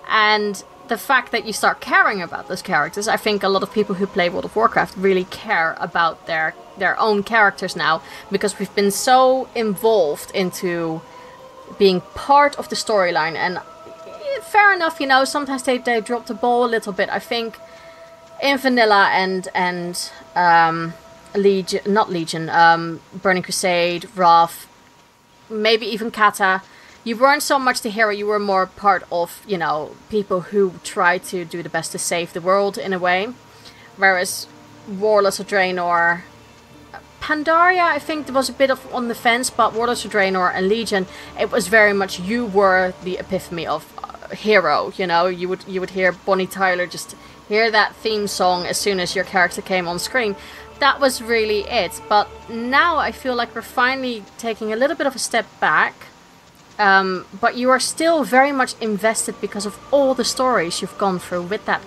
And the fact that you start caring about those characters, I think a lot of people who play World of Warcraft really care about their own characters now, because we've been so involved into being part of the storyline. And fair enough, you know, sometimes they drop the ball a little bit. I think in Vanilla and Burning Crusade, Wrath, maybe even Kata, you weren't so much the hero, you were more part of, you know, people who try to do the best to save the world in a way. Whereas Warlords of Draenor, Pandaria, I think there was a bit of on the fence, but Warlords of Draenor and Legion, it was very much you were the epitome of hero, you know. You would hear Bonnie Tyler, just hear that theme song as soon as your character came on screen. That was really it. But now I feel like we're finally taking a little bit of a step back. But you are still very much invested because of all the stories you've gone through with that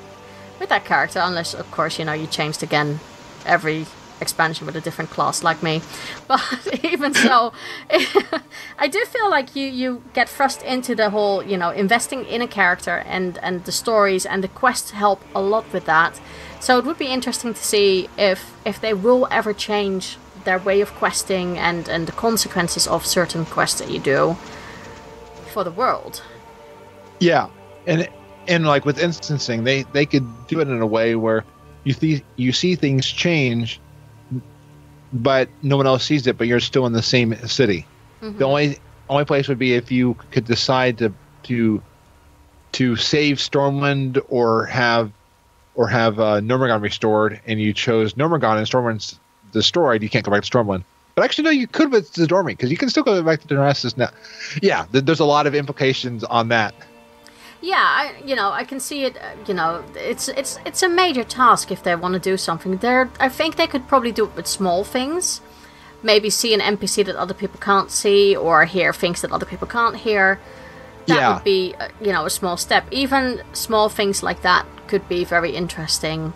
character, unless of course, you know, you changed again every expansion with a different class like me. But even so, I do feel like you get thrust into the whole, you know, investing in a character, and the stories and the quests help a lot with that. So it would be interesting to see if they will ever change their way of questing and the consequences of certain quests that you do for the world. Yeah, and like with instancing, they could do it in a way where you see things change, but no one else sees it, but you're still in the same city. Mm-hmm. The only place would be if you could decide to save Stormwind or have Gnomeregan restored, and you chose Gnomeregan and Stormwind's destroyed. You can't go back to Stormwind. But actually, no, you could with Zdormi, because you can still go back to Darnassus now. Yeah, there's a lot of implications on that. Yeah, I can see it. It's a major task if they want to do something. I think they could probably do it with small things. Maybe see an NPC that other people can't see, or hear things that other people can't hear. That would be, a small step. Even small things like that could be very interesting.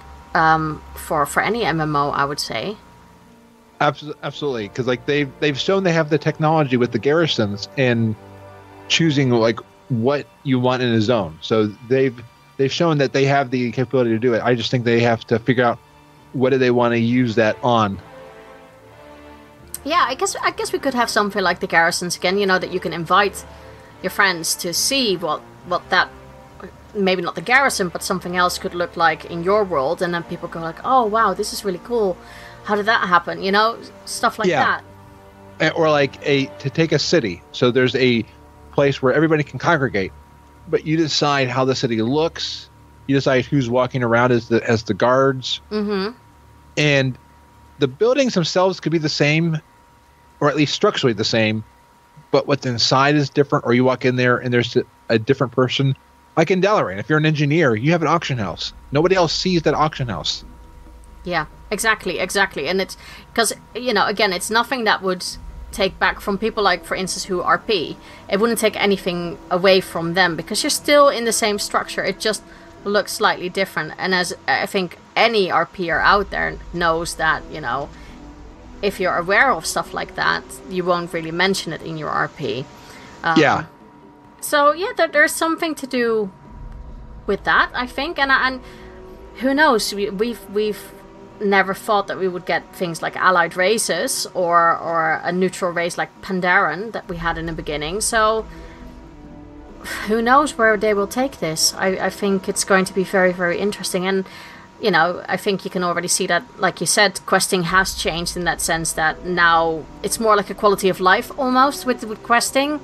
for any MMO, I would say. Absolutely, because like they've shown they have the technology with the garrisons in choosing like what you want in a zone. So they've shown that they have the capability to do it. I just think they have to figure out what do they want to use that on. Yeah, I guess we could have something like the garrisons again. You know, that you can invite your friends to see what that, maybe not the garrison, but something else could look like in your world, and then people go like, oh wow, this is really cool. How did that happen? You know, stuff like that. Or like to take a city. So there's a place where everybody can congregate, but you decide how the city looks. You decide who's walking around as the guards. Mm-hmm. And the buildings themselves could be the same, or at least structurally the same, but what's inside is different. Or you walk in there and there's a different person. Like in Dalaran, if you're an engineer, you have an auction house. Nobody else sees that auction house. Yeah, exactly. And it's because, you know, again, it's nothing that would take back from people like, for instance, who RP. It wouldn't take anything away from them because you're still in the same structure. It just looks slightly different. And as I think any RPer out there knows that, you know, if you're aware of stuff like that, you won't really mention it in your RP. So yeah, there's something to do with that, I think. And who knows? We've never thought that we would get things like allied races or a neutral race like Pandaren that we had in the beginning. So who knows where they will take this. I think it's going to be very, very interesting. And, you know, I think you can already see that, like you said, questing has changed in that sense that now it's more like a quality of life almost with questing.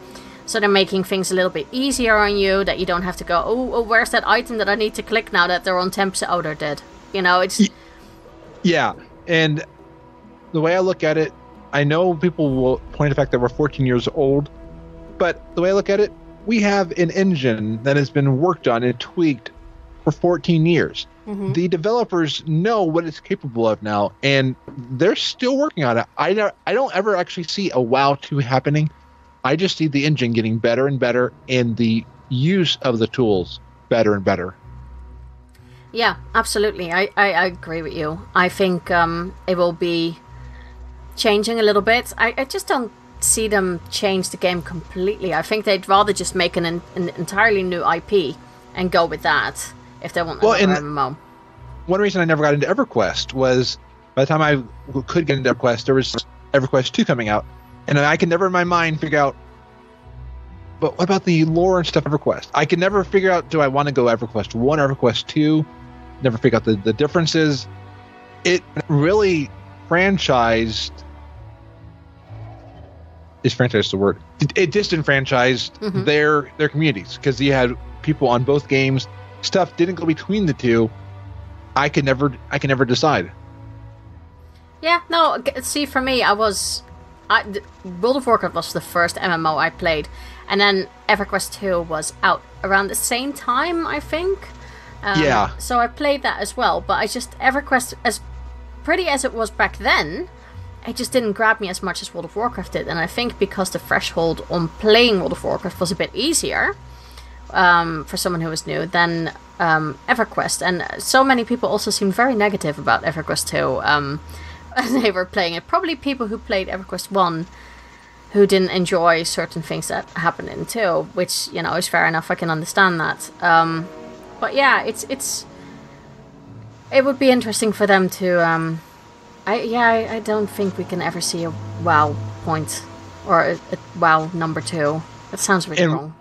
So they're making things a little bit easier on you, that you don't have to go, oh, where's that item that I need to click now that they're on 10%? Oh, they're dead. You know, it's... Yeah, and the way I look at it, I know people will point to the fact that we're 14 years old, but the way I look at it, we have an engine that has been worked on and tweaked for 14 years. Mm-hmm. The developers know what it's capable of now, and they're still working on it. I don't ever actually see a WoW 2 happening. I just see the engine getting better and better, and the use of the tools better and better. Yeah, absolutely. I agree with you. I think it will be changing a little bit. I just don't see them change the game completely. I think they'd rather just make an entirely new IP and go with that if they want another MMO. One reason I never got into EverQuest was by the time I could get into EverQuest, there was EverQuest 2 coming out. And I can never in my mind figure out, but what about the lore and stuff of EverQuest? I can never figure out, do I want to go EverQuest 1 or EverQuest 2? Never figure out the differences. It really franchised. Is franchised the word? It disenfranchised their communities because you had people on both games. Stuff didn't go between the two. I can never decide. Yeah, no. See, for me, World of Warcraft was the first MMO I played, and then EverQuest 2 was out around the same time, I think. So I played that as well, but EverQuest, as pretty as it was back then, it just didn't grab me as much as World of Warcraft did. And I think because the threshold on playing World of Warcraft was a bit easier for someone who was new than EverQuest. And so many people also seemed very negative about EverQuest 2. They were playing it. Probably people who played EverQuest 1 who didn't enjoy certain things that happened in 2, which, you know, is fair enough. I can understand that. But yeah, it would be interesting for them to. I don't think we can ever see a WoW point or a WoW number 2. That sounds really wrong.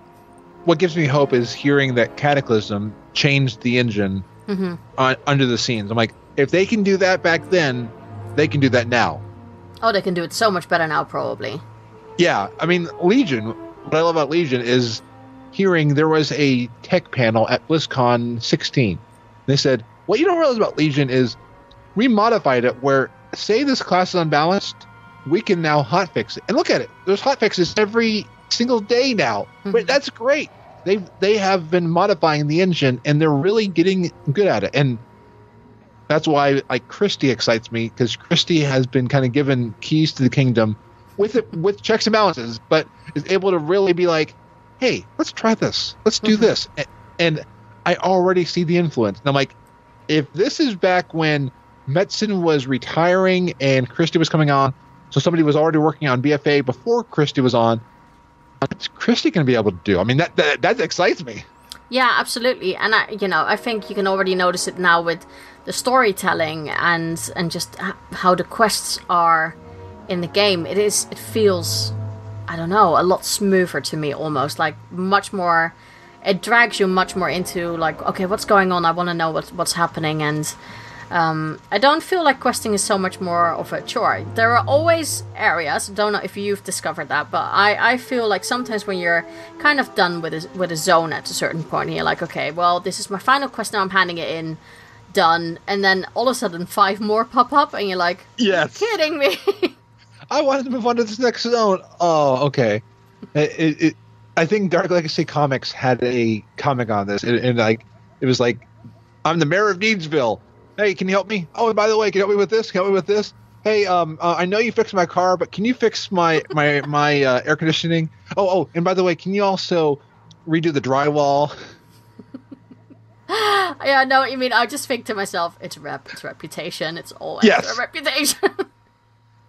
What gives me hope is hearing that Cataclysm changed the engine under the scenes. I'm like, if they can do that back then, they can do that now. Oh, they can do it so much better now, probably. Yeah, I mean, Legion. What I love about Legion is hearing there was a tech panel at BlizzCon 16. They said, what you don't realize about Legion is we modified it where, say this class is unbalanced, we can now hotfix it. And look at it. There's hotfixes every single day now. But that's great. They have been modifying the engine, and they're really getting good at it. And that's why, like, Christie excites me, because Christie has been kind of given keys to the kingdom with checks and balances, but is able to really be like, hey, let's try this. Let's do this. And I already see the influence. And I'm like, if this is back when Metzen was retiring and Christie was coming on, so somebody was already working on BFA before Christie was on, what's Christie going to be able to do? I mean, that excites me. Yeah, absolutely. And I think you can already notice it now with the storytelling and just how the quests are in the game. It feels, I don't know, a lot smoother to me, almost like much more. It drags you much more into like, okay, what's going on? I want to know what's happening, and I don't feel like questing is so much more of a chore. There are always areas. Don't know if you've discovered that, but I feel like sometimes when you're kind of done with a zone at a certain point, and you're like, okay, well, this is my final quest now. I'm handing it in, done, and then all of a sudden 5 more pop up, and you're like, yes, you're kidding me. I wanted to move on to this next zone. Oh, okay. I think Dark Legacy Comics had a comic on this, and like it was like, I'm the mayor of Needsville. Hey, can you help me? Oh, and by the way, can you help me with this? Can you help me with this? Hey, I know you fixed my car, but can you fix my air conditioning? Oh, and by the way, can you also redo the drywall? Yeah, I know what you mean. I just think to myself, it's reputation. It's always a reputation.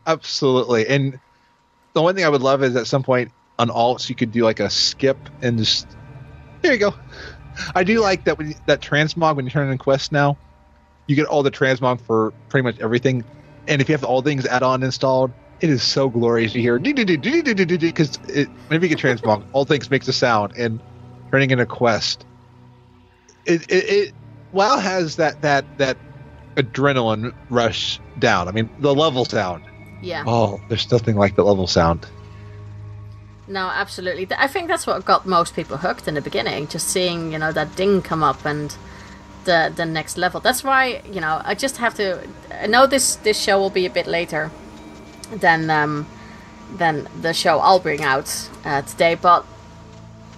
Absolutely. And the one thing I would love is at some point on alts you could do like a skip and just there you go. I do like that that transmog when you turn in quest now, you get all the transmog for pretty much everything. And if you have all things add-on installed, it is so glorious to hear because whenever you get transmog, all things makes a sound, and turning in a quest. It WoW has that adrenaline rush down. I mean, the level sound. Yeah. Oh, there's nothing like the level sound. No, absolutely. I think that's what got most people hooked in the beginning. Just seeing, that ding come up and the next level. That's why, I just have to. I know this show will be a bit later than the show I'll bring out today, but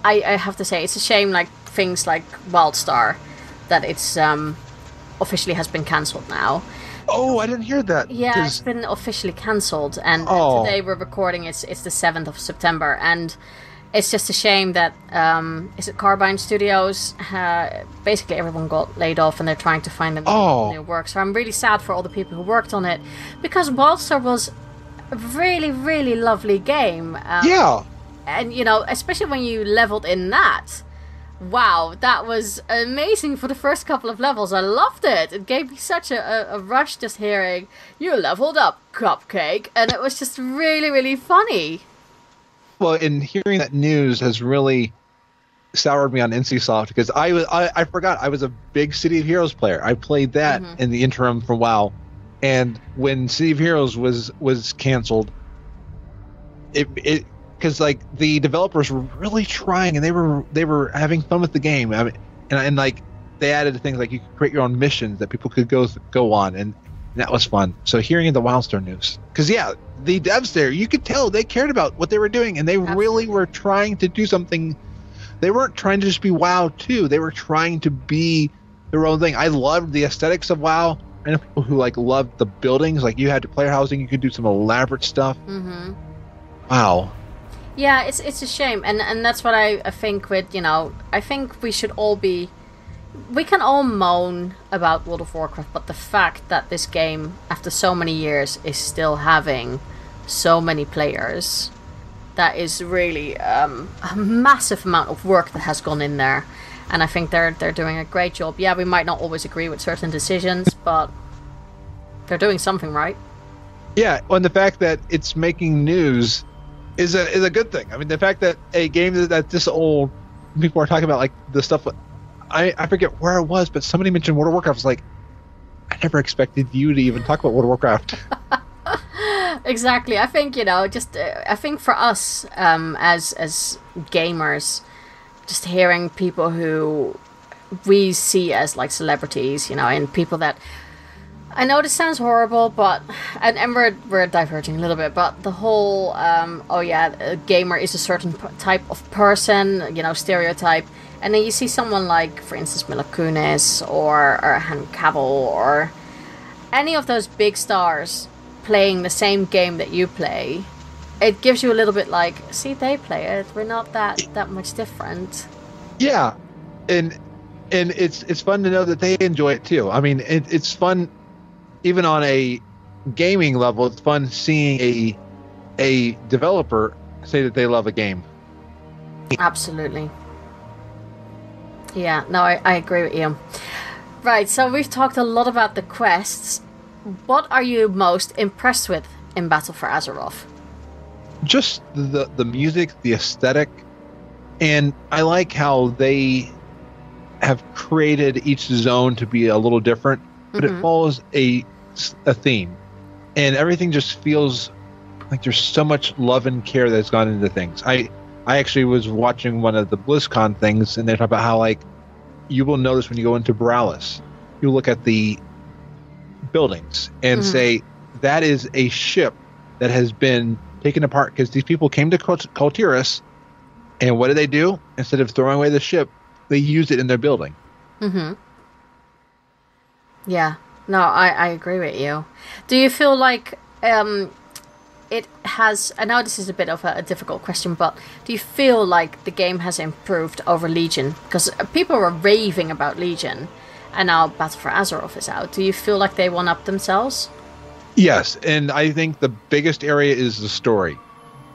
I have to say it's a shame, like things like WildStar, that it's officially has been cancelled now. Oh, I didn't hear that. Yeah, it's been officially cancelled, and today we're recording. It's the 7th of September, and it's just a shame that is it Carbine Studios? Basically, everyone got laid off, and they're trying to find new work. So I'm really sad for all the people who worked on it, because WildStar was a really, really lovely game. Yeah, and especially when you leveled in that. Wow, that was amazing for the first couple of levels. I loved it. It gave me such a rush just hearing, you leveled up, Cupcake. And it was just really, really funny. Well, and hearing that news has really soured me on NCSoft, because I forgot I was a big City of Heroes player. I played that in the interim for WoW. And when City of Heroes was canceled, it because like the developers were really trying, and they were having fun with the game. I mean, and like they added things like you could create your own missions that people could go on, and that was fun. So hearing the WildStar news, because the devs there, you could tell they cared about what they were doing, and they really were trying to do something. They weren't trying to just be WoW 2. They were trying to be their own thing. I loved the aesthetics of WoW. I know people who like loved the buildings. Like you had to player housing, you could do some elaborate stuff. Mm-hmm. Wow. Yeah, it's a shame, and that's what I think with, I think we should all we can all moan about World of Warcraft, but the fact that this game, after so many years, is still having so many players, that is really a massive amount of work that has gone in there, and I think they're doing a great job. Yeah, we might not always agree with certain decisions, but they're doing something right. Yeah, and the fact that it's making news is a good thing. I mean, the fact that a game that's this old, people are talking about like the stuff. I forget where it was, but somebody mentioned World of Warcraft. I was like, I never expected you to even talk about World of Warcraft. Exactly. I think I think for us as gamers, just hearing people who we see as like celebrities, and people that. I know this sounds horrible, but and we're diverging a little bit, but the whole a gamer is a certain type of person, stereotype, and then you see someone like, for instance, Mila Kunis or Henry Cavill or any of those big stars playing the same game that you play. It gives you a little bit like, see, they play it. We're not that much different. Yeah, and And it's fun to know that they enjoy it too. I mean, it's fun even on a gaming level. It's fun seeing a developer say that they love a game. Absolutely. Yeah, no, I agree with you. Right, so we've talked a lot about the quests. What are you most impressed with in Battle for Azeroth? Just the music, the aesthetic, and I like how they have created each zone to be a little different, but it follows a theme, and everything just feels like there's so much love and care that's gone into things. I actually was watching one of the BlizzCon things, and they talk about how, like, you will notice when you go into Borealis, you look at the buildings and say, that is a ship that has been taken apart because these people came to Kultiris, and what did they do? Instead of throwing away the ship, they used it in their building. Yeah, no, I agree with you. Do you feel like it has... I know this is a bit of a difficult question, but do you feel like the game has improved over Legion? Because people were raving about Legion, and now Battle for Azeroth is out. Do you feel like they one-up themselves? Yes, and I think the biggest area is the story.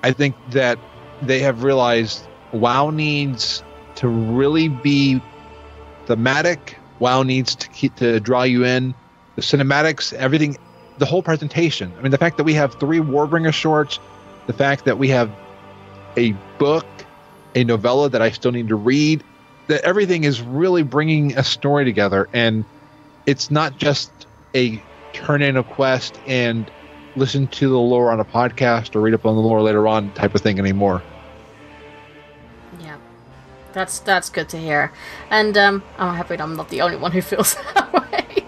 I think that they have realized WoW needs to really be thematic. WoW needs to draw you in. The cinematics, everything, the whole presentation. I mean, the fact that we have 3 Warbringer shorts, the fact that we have a book, a novella that I still need to read, that everything is really bringing a story together. And it's not just a turn in a quest and listen to the lore on a podcast or read up on the lore later on type of thing anymore. Yeah, that's good to hear. And I'm happy that I'm not the only one who feels that way.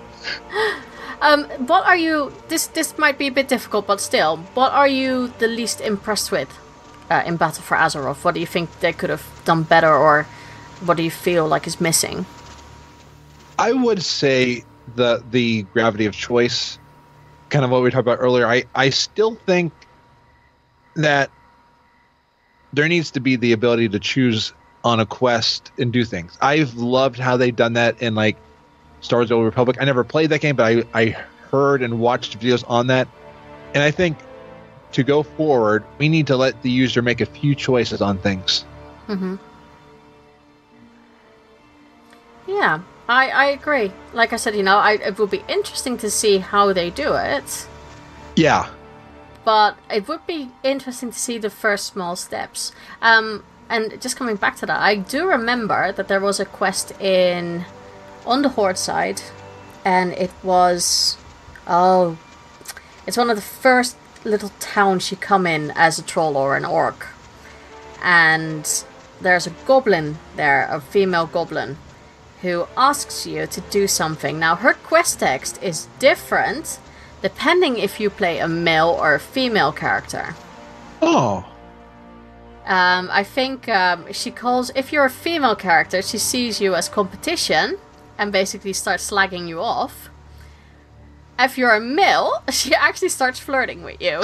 What are you... This might be a bit difficult, but still, what are you the least impressed with in Battle for Azeroth? What do you think they could have done better, or what do you feel like is missing? I would say the gravity of choice, kind of what we talked about earlier. I still think that there needs to be the ability to choose on a quest and do things. I've loved how they've done that in, like, Star Wars: The Old Republic. I never played that game, but I heard and watched videos on that. And I think to go forward, we need to let the user make a few choices on things. Yeah, I agree. Like I said, it would be interesting to see how they do it. Yeah. But it would be interesting to see the first small steps. And just coming back to that, I do remember that there was a quest on the Horde side, and it was... it's one of the first little towns you come in as a troll or an orc. And there's a goblin there, a female goblin, who asks you to do something. Now, her quest text is different depending if you play a male or a female character. Oh. I think she calls... If you're a female character, she sees you as competition and basically starts slagging you off. If you're a male, she actually starts flirting with you.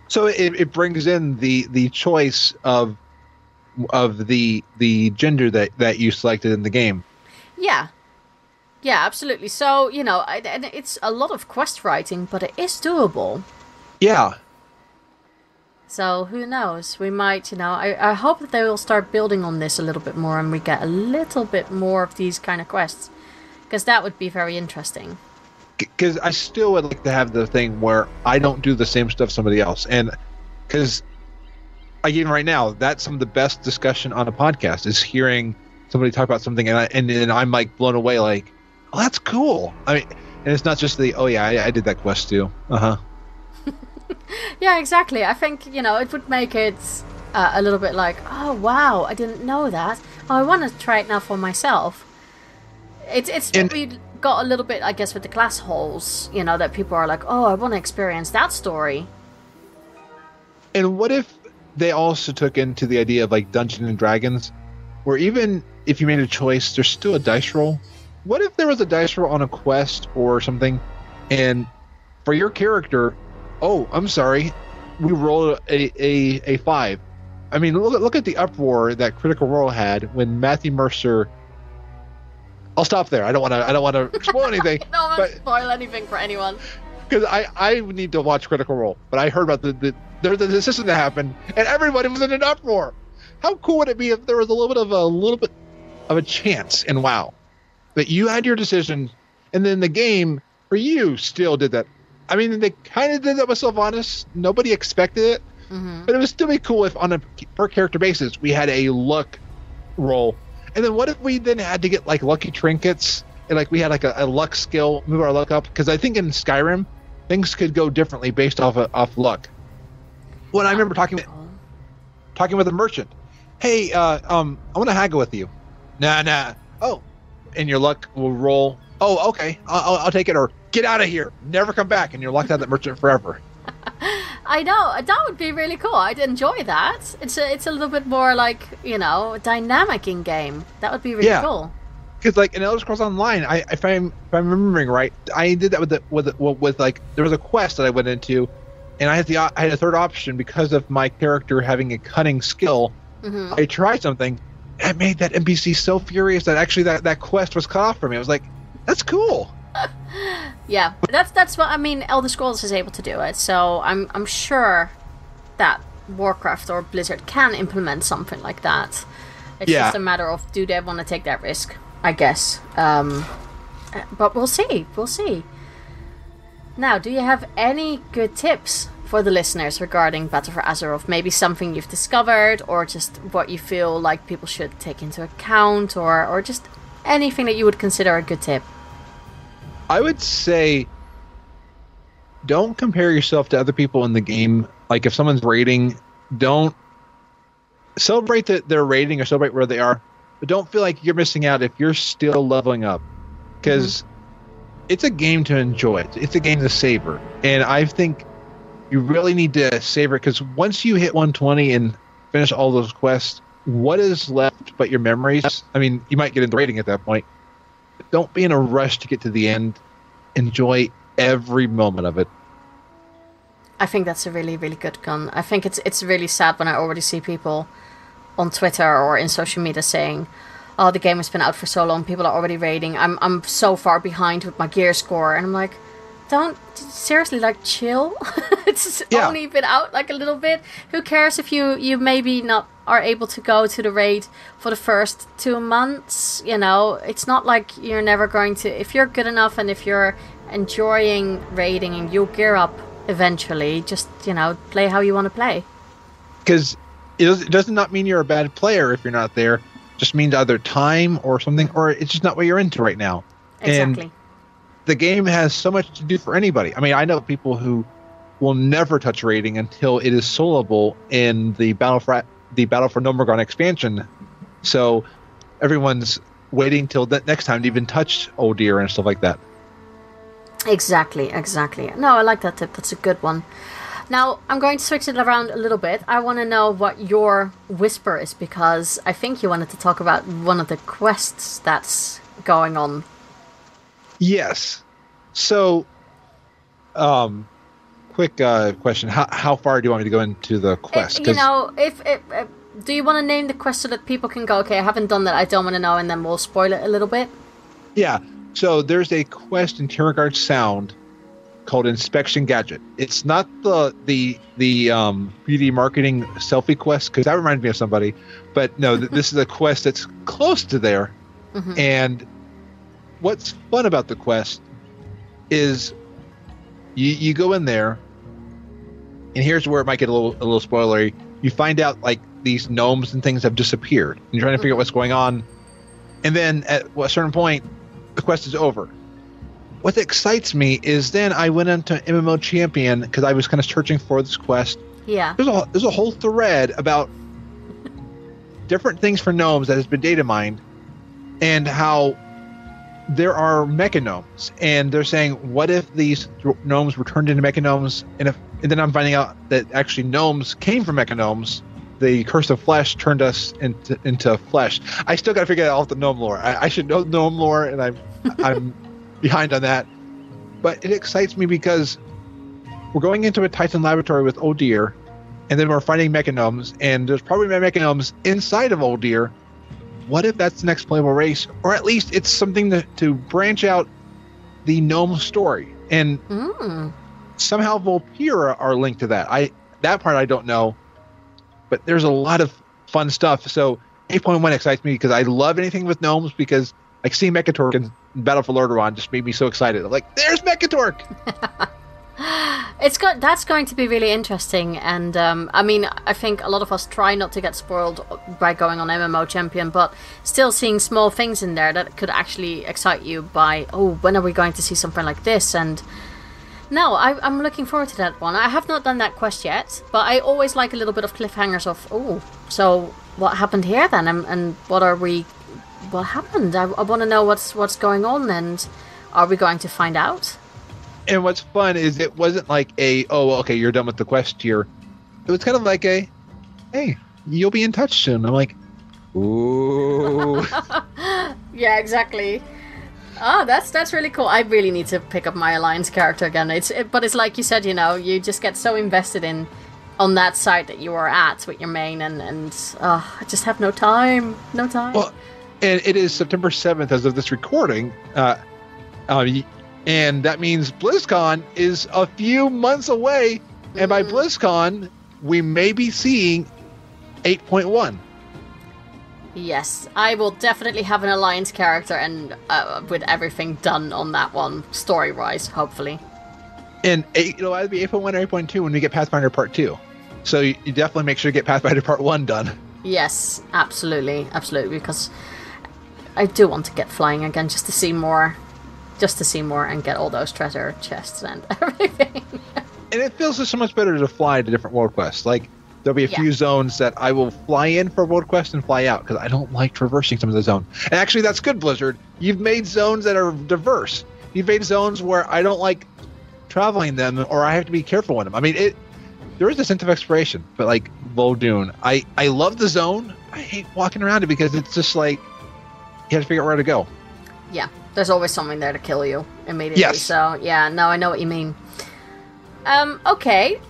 So it brings in the choice of the gender that you selected in the game. Yeah, absolutely. So, and it's a lot of quest writing, but it is doable. Yeah. So who knows? We might, I hope that they will start building on this a little bit more, and we get a little bit more of these kind of quests, because that would be very interesting. Because I still would like to have the thing where I don't do the same stuff somebody else, and because even right now, that's some of the best discussion on a podcast is hearing somebody talk about something, and I'm like blown away, like, oh, that's cool. I mean, and it's not just I did that quest too. Yeah, exactly. I think, it would make it a little bit like, oh, wow, I didn't know that. Oh, I want to try it now for myself. It's we got a little bit, I guess, with the class holes, that people are like, oh, I want to experience that story. And what if they also took into the idea of, like, Dungeons and Dragons, where even if you made a choice, there's still a dice roll? What if there was a dice roll on a quest or something, and for your character... Oh, I'm sorry. We rolled a 5. I mean, look at the uproar that Critical Role had when Matthew Mercer. I'll stop there. I don't want to spoil anything. I don't want to spoil anything for anyone. Because I need to watch Critical Role, but I heard about the decision that happened, and everybody was in an uproar. How cool would it be if there was a little bit of a chance in WoW that you had your decision, and then the game for you still did that? I mean, they kind of did that with Sylvanas. Nobody expected it, but it would still be cool if on a per character basis we had a luck roll. And then what if we then had to get like lucky trinkets and like we had like a luck skill, move our luck up? Because I think in Skyrim things could go differently based off luck. When I remember talking with a merchant, hey, I want to haggle with you. Nah. Oh, and your luck will roll. Oh, okay, I'll take it. Or get out of here, never come back, and you're locked out of that merchant forever. I know, that would be really cool. I'd enjoy that. It's a little bit more like, dynamic in game. That would be really cool. Because like in Elder Scrolls Online, if I'm remembering right, I did that with like there was a quest that I went into, and I had a third option because of my character having a cunning skill. I tried something, and it made that NPC so furious that actually that quest was cut off for me. I was like, that's cool. Yeah, that's what I mean. Elder Scrolls is able to do it, so I'm sure that Warcraft or Blizzard can implement something like that. It's just a matter of do they want to take that risk, I guess. But we'll see. Now, do you have any good tips for the listeners regarding Battle for Azeroth? Maybe something you've discovered, or just what you feel like people should take into account, or just anything that you would consider a good tip? I would say don't compare yourself to other people in the game. Like if someone's raiding, don't celebrate their rating or celebrate where they are, but don't feel like you're missing out if you're still leveling up. Because it's a game to enjoy. It's a game to savor. And I think you really need to savor it, because once you hit 120 and finish all those quests, what is left but your memories? I mean, you might get into raiding at that point. Don't be in a rush to get to the end. Enjoy every moment of it. I think that's a really, really good gun. I think it's really sad when I already see people on Twitter or in social media saying, "Oh, the game has been out for so long. People are already raiding. I'm so far behind with my gear score." And I'm like, don't seriously, like, chill. It's only been out like a little bit. Who cares if you maybe not are able to go to the raid for the first 2 months? It's not like you're never going to. If you're good enough and if you're enjoying raiding, and you'll gear up eventually, just play how you want to play. Because it does not mean you're a bad player if you're not there. It just means either time or something, or it's just not what you're into right now. Exactly. And the game has so much to do for anybody. I mean, I know people who will never touch raiding until it is soloable in the Battle for Gnomeregan expansion. So everyone's waiting till that next time to even touch Old Deer and stuff like that. Exactly. No, I like that tip. That's a good one. Now, I'm going to switch it around a little bit. I want to know what your whisper is, because I think you wanted to talk about one of the quests that's going on. Yes. So, quick question. How far do you want me to go into the quest? If do you want to name the quest so that people can go, okay, I haven't done that, I don't want to know, and then we'll spoil it a little bit? Yeah. So there's a quest in Tiergarde Sound called Inspection Gadget. It's not the beauty marketing selfie quest, because that reminds me of somebody. But no, this is a quest that's close to there. And what's fun about the quest is you go in there, and here's where it might get a little spoilery. You find out like these gnomes and things have disappeared, and you're trying to figure out what's going on. And then at a certain point, the quest is over. What excites me is then I went into MMO Champion because I was kind of searching for this quest. Yeah. There's a whole thread about different things for gnomes that has been data mined, and how there are mechagnomes, and they're saying, what if these gnomes were turned into mechagnomes, and then I'm finding out that actually gnomes came from mechagnomes. The curse of flesh turned us into flesh. I still got to figure out the gnome lore. I should know gnome lore, and I'm behind on that. But it excites me because we're going into a Titan laboratory with Odir, and then we're fighting mechagnomes, and there's probably mechagnomes inside of Old Deer. What if that's the next playable race? Or at least it's something to branch out the gnome story. And somehow Volpira are linked to that. That part I don't know. But there's a lot of fun stuff. So 8.1 excites me because I love anything with gnomes, because like seeing Mechatork in Battle for Lordaeron just made me so excited. I'm like, there's Mechatork! That's going to be really interesting, and I mean, I think a lot of us try not to get spoiled by going on MMO Champion, but still seeing small things in there that could actually excite you by, when are we going to see something like this? And no, I'm looking forward to that one. I have not done that quest yet, but I always like a little bit of cliffhangers of, so what happened here then, and what happened? I want to know what's going on, and are we going to find out? And what's fun is it wasn't like okay, you're done with the quest here. It was kind of like hey, you'll be in touch soon. I'm like, ooh. Yeah, exactly. Oh, that's really cool. I really need to pick up my Alliance character again. But it's like you said, you just get so invested on that side that you are at with your main, and I just have no time. No time. Well, and it is September 7th as of this recording. And that means BlizzCon is a few months away. And by BlizzCon, we may be seeing 8.1. Yes, I will definitely have an Alliance character, and with everything done on that one, story-wise, hopefully. And it'll either be 8.1 or 8.2 when we get Pathfinder Part 2. So you definitely make sure to get Pathfinder Part 1 done. Yes, absolutely, because I do want to get flying again just to see more and get all those treasure chests and everything. And it feels so much better to fly to different world quests. Like, there'll be a few zones that I will fly in for world quests and fly out, because I don't like traversing some of the zone. And actually, that's good, Blizzard. You've made zones that are diverse. You've made zones where I don't like traveling them, or I have to be careful in them. I mean, there is a sense of exploration, but like Vol'dun, I love the zone. I hate walking around it because it's just like, you have to figure out where to go. Yeah, there's always something there to kill you immediately. Yes. So, yeah, no, I know what you mean. Okay.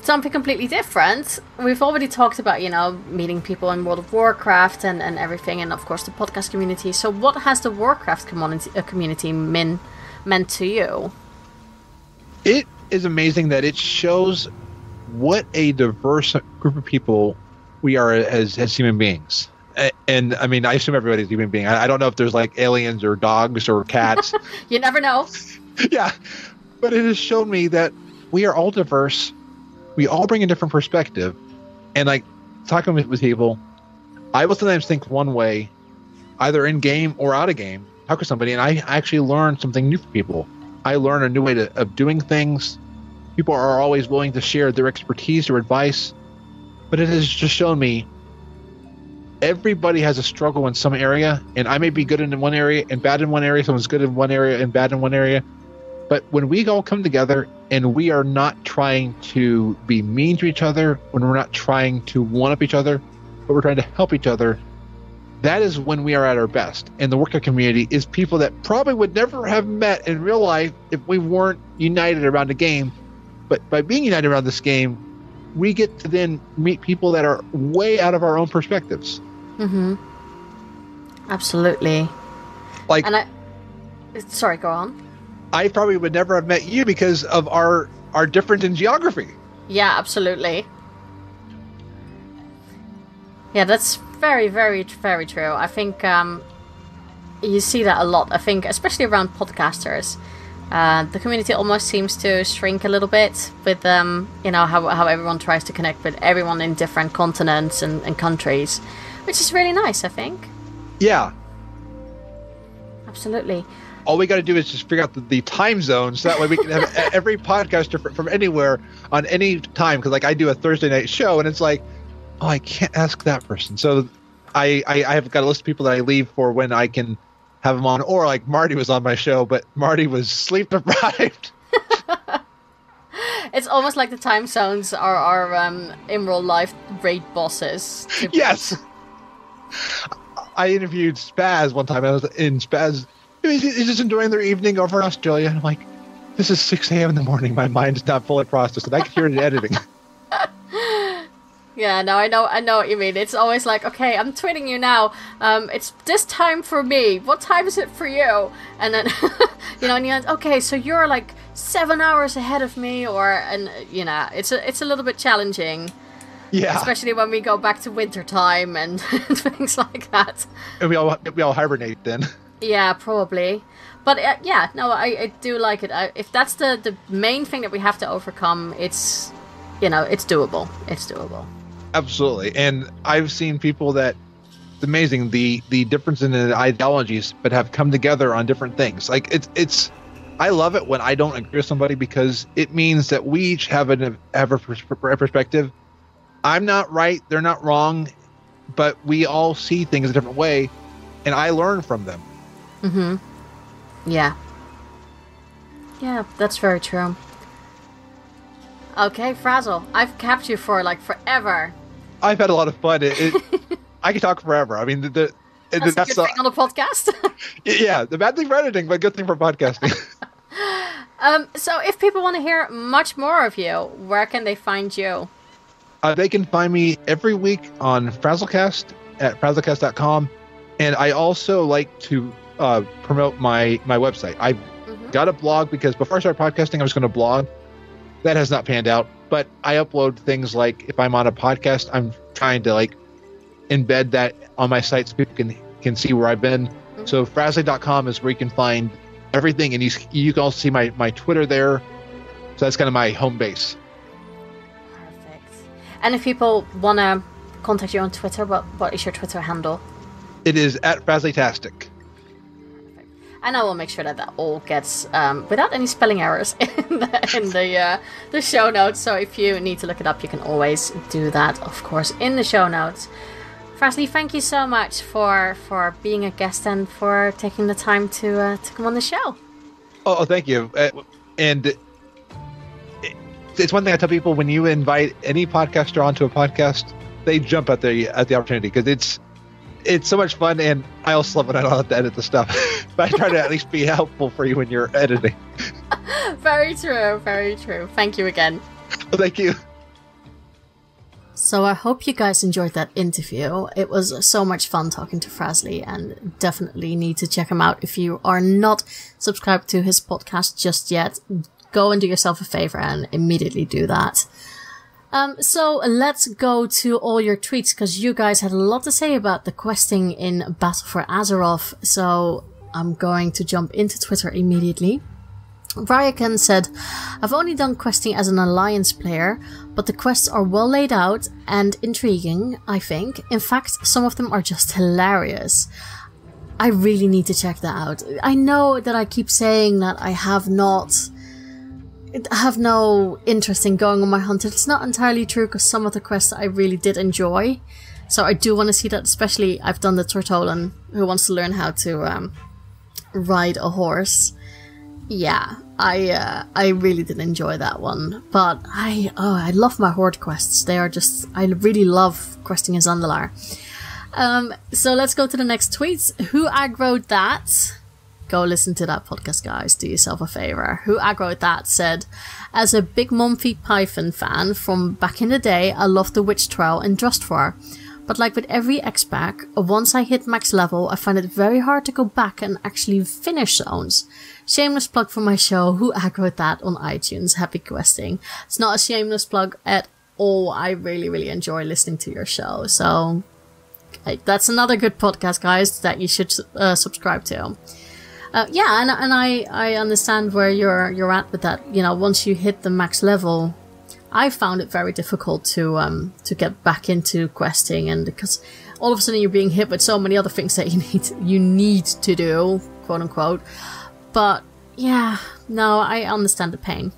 Something completely different. We've already talked about, meeting people in World of Warcraft and everything, and of course the podcast community. So what has the Warcraft community meant to you? It is amazing that it shows what a diverse group of people we are as human beings. And I mean, I assume everybody's a human being. I don't know if there's like aliens or dogs or cats. You never know. Yeah. But it has shown me that we are all diverse. We all bring a different perspective. And like talking with people, I will sometimes think one way, either in game or out of game, talk with somebody, and I actually learn something new from people. I learn a new way of doing things. People are always willing to share their expertise or advice. But it has just shown me everybody has a struggle in some area, and I may be good in one area and bad in one area. Someone's good in one area and bad in one area. But when we all come together and we are not trying to be mean to each other, when we're not trying to one-up each other, but we're trying to help each other, that is when we are at our best. And the worker community is people that probably would never have met in real life if we weren't united around a game. But by being united around this game, we get to then meet people that are way out of our own perspectives. Mm-hmm. Absolutely. Like, and sorry, go on. I probably would never have met you because of our difference in geography. Yeah, absolutely. Yeah, that's very, very, very true. I think you see that a lot. I think, especially around podcasters, the community almost seems to shrink a little bit with how everyone tries to connect with everyone in different continents and countries, which is really nice, I think. Yeah. Absolutely. All we got to do is just figure out the time zones. So that way we can have every podcaster from anywhere on any time. Because like I do a Thursday night show, and it's like, oh, I can't ask that person. So I have got a list of people that I leave for when I can have them on. Or like Marty was on my show, but Marty was sleep deprived. It's almost like the time zones are in real life raid bosses. Yes. I interviewed Spaz one time. I was in Spaz. He's just enjoying their evening over in Australia. And I'm like, this is 6 a.m. in the morning. My mind is not fully processed, and I can hear it in editing. Yeah, no, I know what you mean. It's always like, okay, I'm tweeting you now. It's this time for me. What time is it for you? And then, and you're like, okay, so you're like 7 hours ahead of me, it's a little bit challenging. Yeah. Especially when we go back to winter time and things like that. And we all hibernate then. Yeah, probably. But I do like it. If that's the main thing that we have to overcome, it's doable. It's doable. Absolutely. And I've seen people that it's amazing the difference in the ideologies, but have come together on different things. Like it's I love it when I don't agree with somebody because it means that we each have a perspective. I'm not right, they're not wrong, but we all see things a different way, and I learn from them. Mm-hmm. Yeah. Yeah, that's very true. Okay, Frazzle, I've kept you for like forever. I've had a lot of fun. I could talk forever. I mean, that's a good thing on a podcast. Yeah, the bad thing for editing, but good thing for podcasting. So if people want to hear much more of you, where can they find you? They can find me every week on Frazlecast at frazlecast.com. And I also like to promote my website. I got a blog because before I started podcasting, I was going to blog. That has not panned out. But I upload things like if I'm on a podcast, I'm trying to like embed that on my site so people can see where I've been. Mm-hmm. So Frazley.com is where you can find everything. And you can also see my Twitter there. So that's kind of my home base. Perfect. And if people want to contact you on Twitter, what is your Twitter handle? It is at Frazleytastic. And I will make sure that all gets without any spelling errors in the show notes. So if you need to look it up, you can always do that, of course, in the show notes. Frazley, thank you so much for being a guest and for taking the time to come on the show. Oh, thank you. And it's one thing I tell people: when you invite any podcaster onto a podcast, they jump at the opportunity because it's so much fun, and I also love when I don't have to edit the stuff. But I try to at least be helpful for you when you're editing. Very true, very true. Thank you again. Well, thank you. So I hope you guys enjoyed that interview. It was so much fun talking to Frazley, and definitely need to check him out. If you are not subscribed to his podcast just yet, go and do yourself a favor and immediately do that. So let's go to all your tweets, because you guys had a lot to say about the questing in Battle for Azeroth. So I'm going to jump into Twitter immediately. Ryakan said, I've only done questing as an Alliance player, but the quests are well laid out and intriguing, I think. In fact, some of them are just hilarious. I really need to check that out. I know that I keep saying that I have no interest in going on my hunt. It's not entirely true, because some of the quests I really did enjoy. So I do want to see that, especially I've done the Tortolan, who wants to learn how to ride a horse. Yeah, I really did enjoy that one. But I love my horde quests. I really love questing in Zandalar. So let's go to the next tweets. Who aggroed that? Go listen to that podcast, guys. Do yourself a favor. Who aggroed that said, as a big Mumphy Python fan from back in the day, I loved the Witch Trial in Drustvar. But like with every X-Pack, once I hit max level, I find it very hard to go back and actually finish zones. Shameless plug for my show, Who aggroed that on iTunes. Happy questing. It's not a shameless plug at all. I really, really enjoy listening to your show. So that's another good podcast, guys, that you should subscribe to. Yeah, and I understand where you're at with that. You know, once you hit the max level, I found it very difficult to get back into questing, and because all of a sudden you're being hit with so many other things that you need to do, quote unquote. But yeah, no, I understand the pain.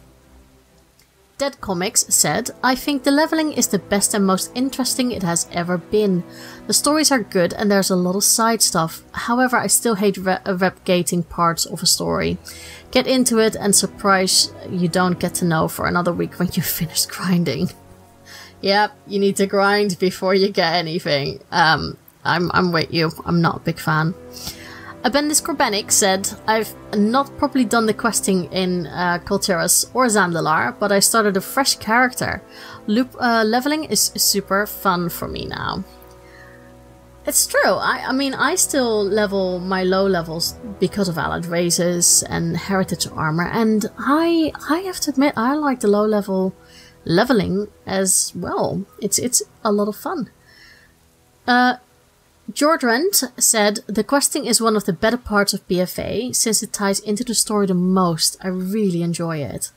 Dead Comics said, I think the leveling is the best and most interesting it has ever been. The stories are good and there's a lot of side stuff. However, I still hate replicating parts of a story. Get into it and surprise you don't get to know for another week when you finish grinding. Yep, you need to grind before you get anything. I'm with you. I'm not a big fan. Abendis Corbenic said, I've not properly done the questing in Colteras or Zandalar, but I started a fresh character. Leveling is super fun for me now. It's true. I mean, I still level my low levels because of allied races and heritage armor, and I have to admit, I like the low level leveling as well. It's a lot of fun. George Rent said, the questing is one of the better parts of BFA, since it ties into the story the most. I really enjoy it.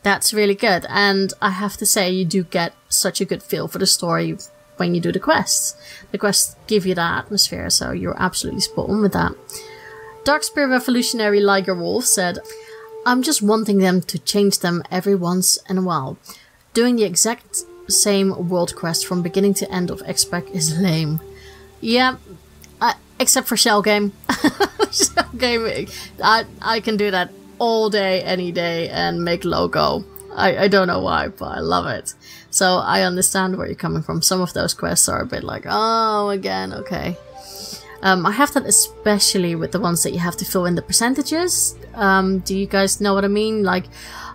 That's really good, and I have to say, you do get such a good feel for the story when you do the quests. The quests give you that atmosphere, so you're absolutely spot on with that. Darkspear Revolutionary Liger Wolf said, I'm just wanting them to change them every once in a while. Doing the exact same world quest from beginning to end of X-Spec is lame. Yeah, except for Shell Game. Shell Game, I can do that all day, any day, and make logo. I don't know why, but I love it. So I understand where you're coming from. Some of those quests are a bit like, oh, again, okay. I have that especially with the ones that you have to fill in the percentages. Do you guys know what I mean? Like,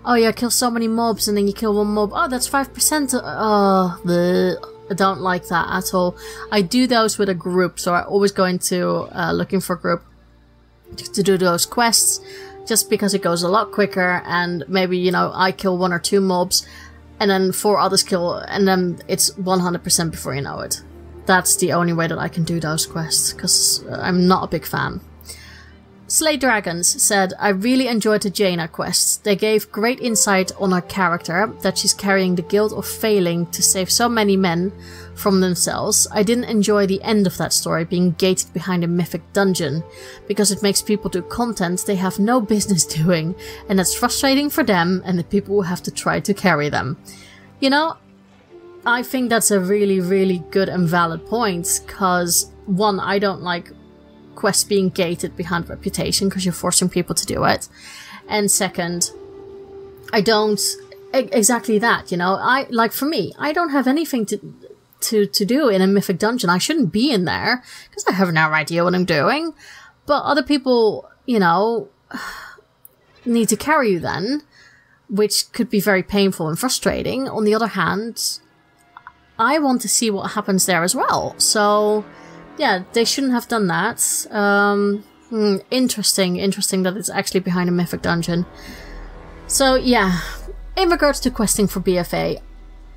oh yeah, kill so many mobs and then you kill one mob. Oh, that's 5%. Oh, I don't like that at all. I do those with a group, so I always go into looking for a group to do those quests, just because it goes a lot quicker, and maybe, you know, I kill 1 or 2 mobs, and then 4 others kill, and then it's 100% before you know it. That's the only way that I can do those quests, because I'm not a big fan. Slay Dragons said, I really enjoyed the Jaina quests. They gave great insight on her character, that she's carrying the guilt of failing to save so many men from themselves. I didn't enjoy the end of that story, being gated behind a mythic dungeon, because it makes people do content they have no business doing, and that's frustrating for them and the people who have to try to carry them. You know, I think that's a really, really good and valid point, because, one, I don't like quests being gated behind reputation because you're forcing people to do it, and second, I don't exactly that, you know. I like, for me, I don't have anything to do in a mythic dungeon. I shouldn't be in there because I have no idea what I'm doing, but other people, you know, need to carry you then, which could be very painful and frustrating. On the other hand, I want to see what happens there as well, so yeah, they shouldn't have done that. Interesting that it's actually behind a mythic dungeon. So yeah, in regards to questing for BFA,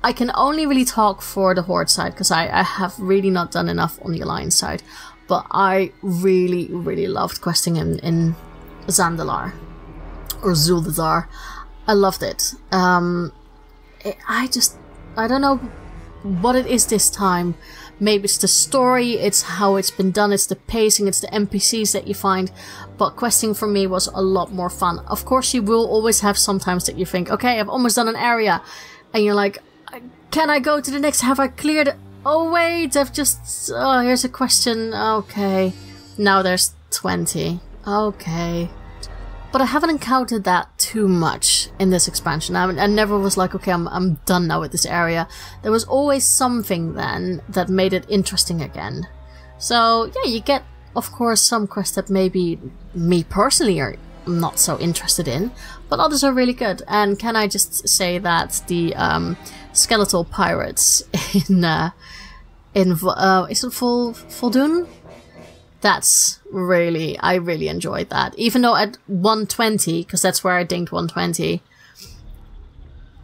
I can only really talk for the Horde side, because I have really not done enough on the Alliance side. But I really, really loved questing in Zandalar. Or Zuldazar. I loved it. I don't know what it is this time. Maybe it's the story, it's how it's been done, it's the pacing, it's the NPCs that you find, but questing for me was a lot more fun. Of course, you will always have sometimes that you think, okay, I've almost done an area, and you're like, can I go to the next? Have I cleared it? Oh wait, I've just, oh, here's a question. Okay, now there's 20. Okay. But I haven't encountered that too much in this expansion. I never was like, okay, I'm done now with this area. There was always something then that made it interesting again. So yeah, you get, of course, some quests that maybe me personally are not so interested in, but others are really good. And can I just say that the skeletal pirates in is it Fuldun? That's really, I really enjoyed that. Even though at 120, because that's where I dinged 120,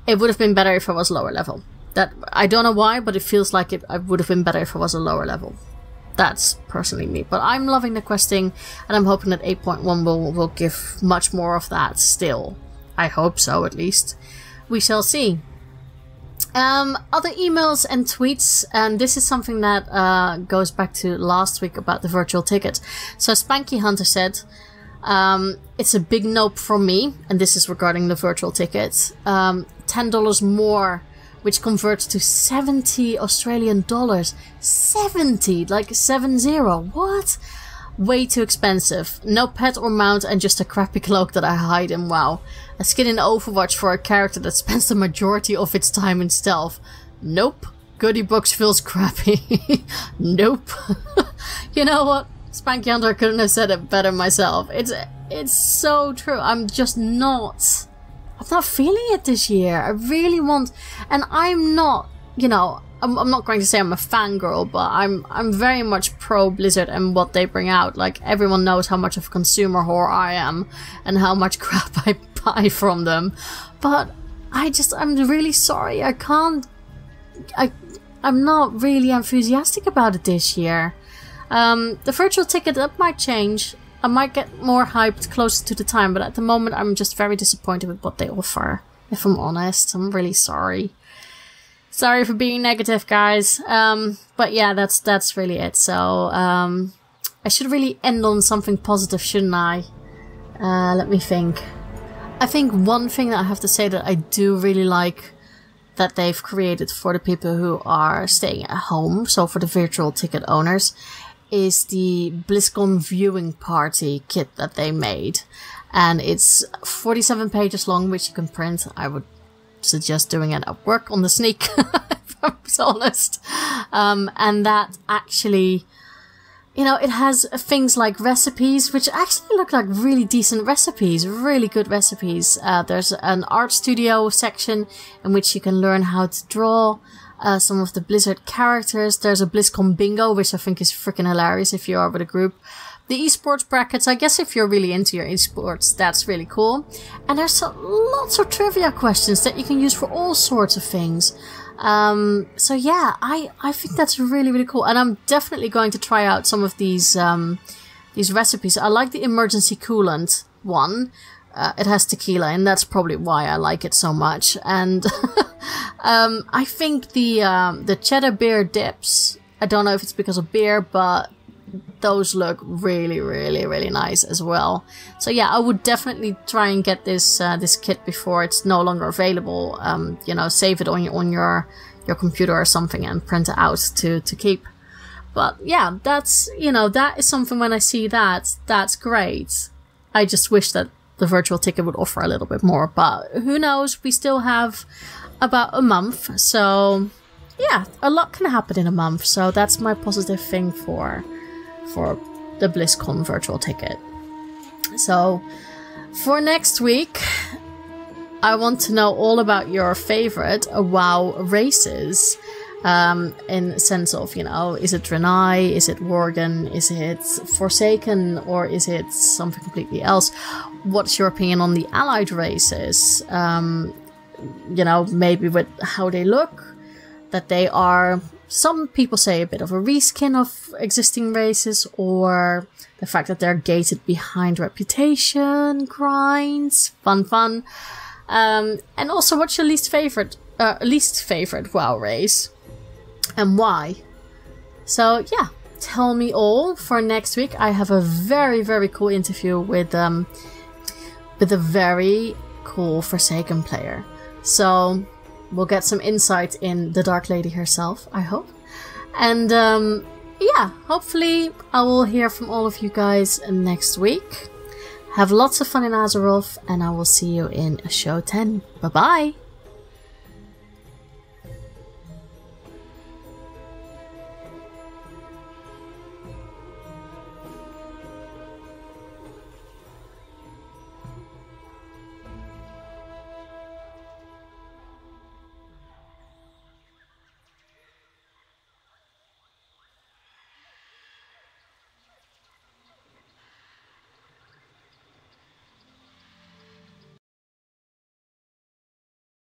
it would have been better if I was lower level. That, I don't know why, but it feels like it would have been better if I was a lower level. That's personally me. But I'm loving the questing, and I'm hoping that 8.1 will give much more of that still. I hope so, at least. We shall see. Other emails and tweets, and this is something that goes back to last week about the virtual ticket. So Spanky Hunter said, it's a big nope from me, and this is regarding the virtual ticket. $10 more, which converts to 70 Australian dollars. 70, like 70. What? Way too expensive. No pet or mount, and just a crappy cloak that I hide in WoW. A skin in Overwatch for a character that spends the majority of its time in stealth. Nope. Goodie box feels crappy. Nope. You know what? Spanky Hunter couldn't have said it better myself. It's so true. I'm not feeling it this year. I really want, and I'm not, you know, I'm not going to say I'm a fangirl, but I'm very much pro Blizzard and what they bring out. Like, everyone knows how much of a consumer whore I am and how much crap I buy from them. But I'm really sorry. I'm not really enthusiastic about it this year. The virtual ticket, that might change. I might get more hyped closer to the time, but at the moment I'm just very disappointed with what they offer. If I'm honest, I'm really sorry. Sorry for being negative, guys. But yeah, that's really it. So, I should really end on something positive, shouldn't I? Let me think. I think one thing that I have to say that I do really like that they've created for the people who are staying at home, so for the virtual ticket owners, is the BlizzCon viewing party kit that they made. And it's 47 pages long, which you can print. I would suggest doing it at work on the sneak, if I'm honest. And that actually, you know, it has things like recipes, which actually look like really decent recipes, really good recipes. There's an art studio section in which you can learn how to draw some of the Blizzard characters. There's a BlizzCon bingo, which I think is freaking hilarious if you are with a group. The esports brackets, I guess if you're really into your esports, that's really cool. And there's lots of trivia questions that you can use for all sorts of things. So yeah, I think that's really, really cool. And I'm definitely going to try out some of these recipes. I like the emergency coolant one. It has tequila, and that's probably why I like it so much. And I think the cheddar beer dips, I don't know if it's because of beer, but those look really, really, really nice as well. So yeah, I would definitely try and get this kit before it's no longer available. You know, save it on your computer or something and print it out to keep. But yeah, that's, you know, that is something when I see that, that's great. I just wish that the virtual ticket would offer a little bit more, but who knows? We still have about a month, so yeah, a lot can happen in a month. So that's my positive thing for the BlizzCon virtual ticket. So for next week, I want to know all about your favorite WoW races. In sense of, you know, is it Draenei, is it Worgen, is it Forsaken, or is it something completely else? What's your opinion on the allied races? You know, maybe with how they look, that they are, some people say, a bit of a reskin of existing races, or the fact that they're gated behind reputation, grinds, fun. And also, what's your least favorite WoW race? And why? So yeah, tell me all. For next week, I have a very, very cool interview with a very cool Forsaken player. So we'll get some insight in the Dark Lady herself, I hope. And yeah, hopefully I will hear from all of you guys next week. Have lots of fun in Azeroth, and I will see you in show 10. Bye bye!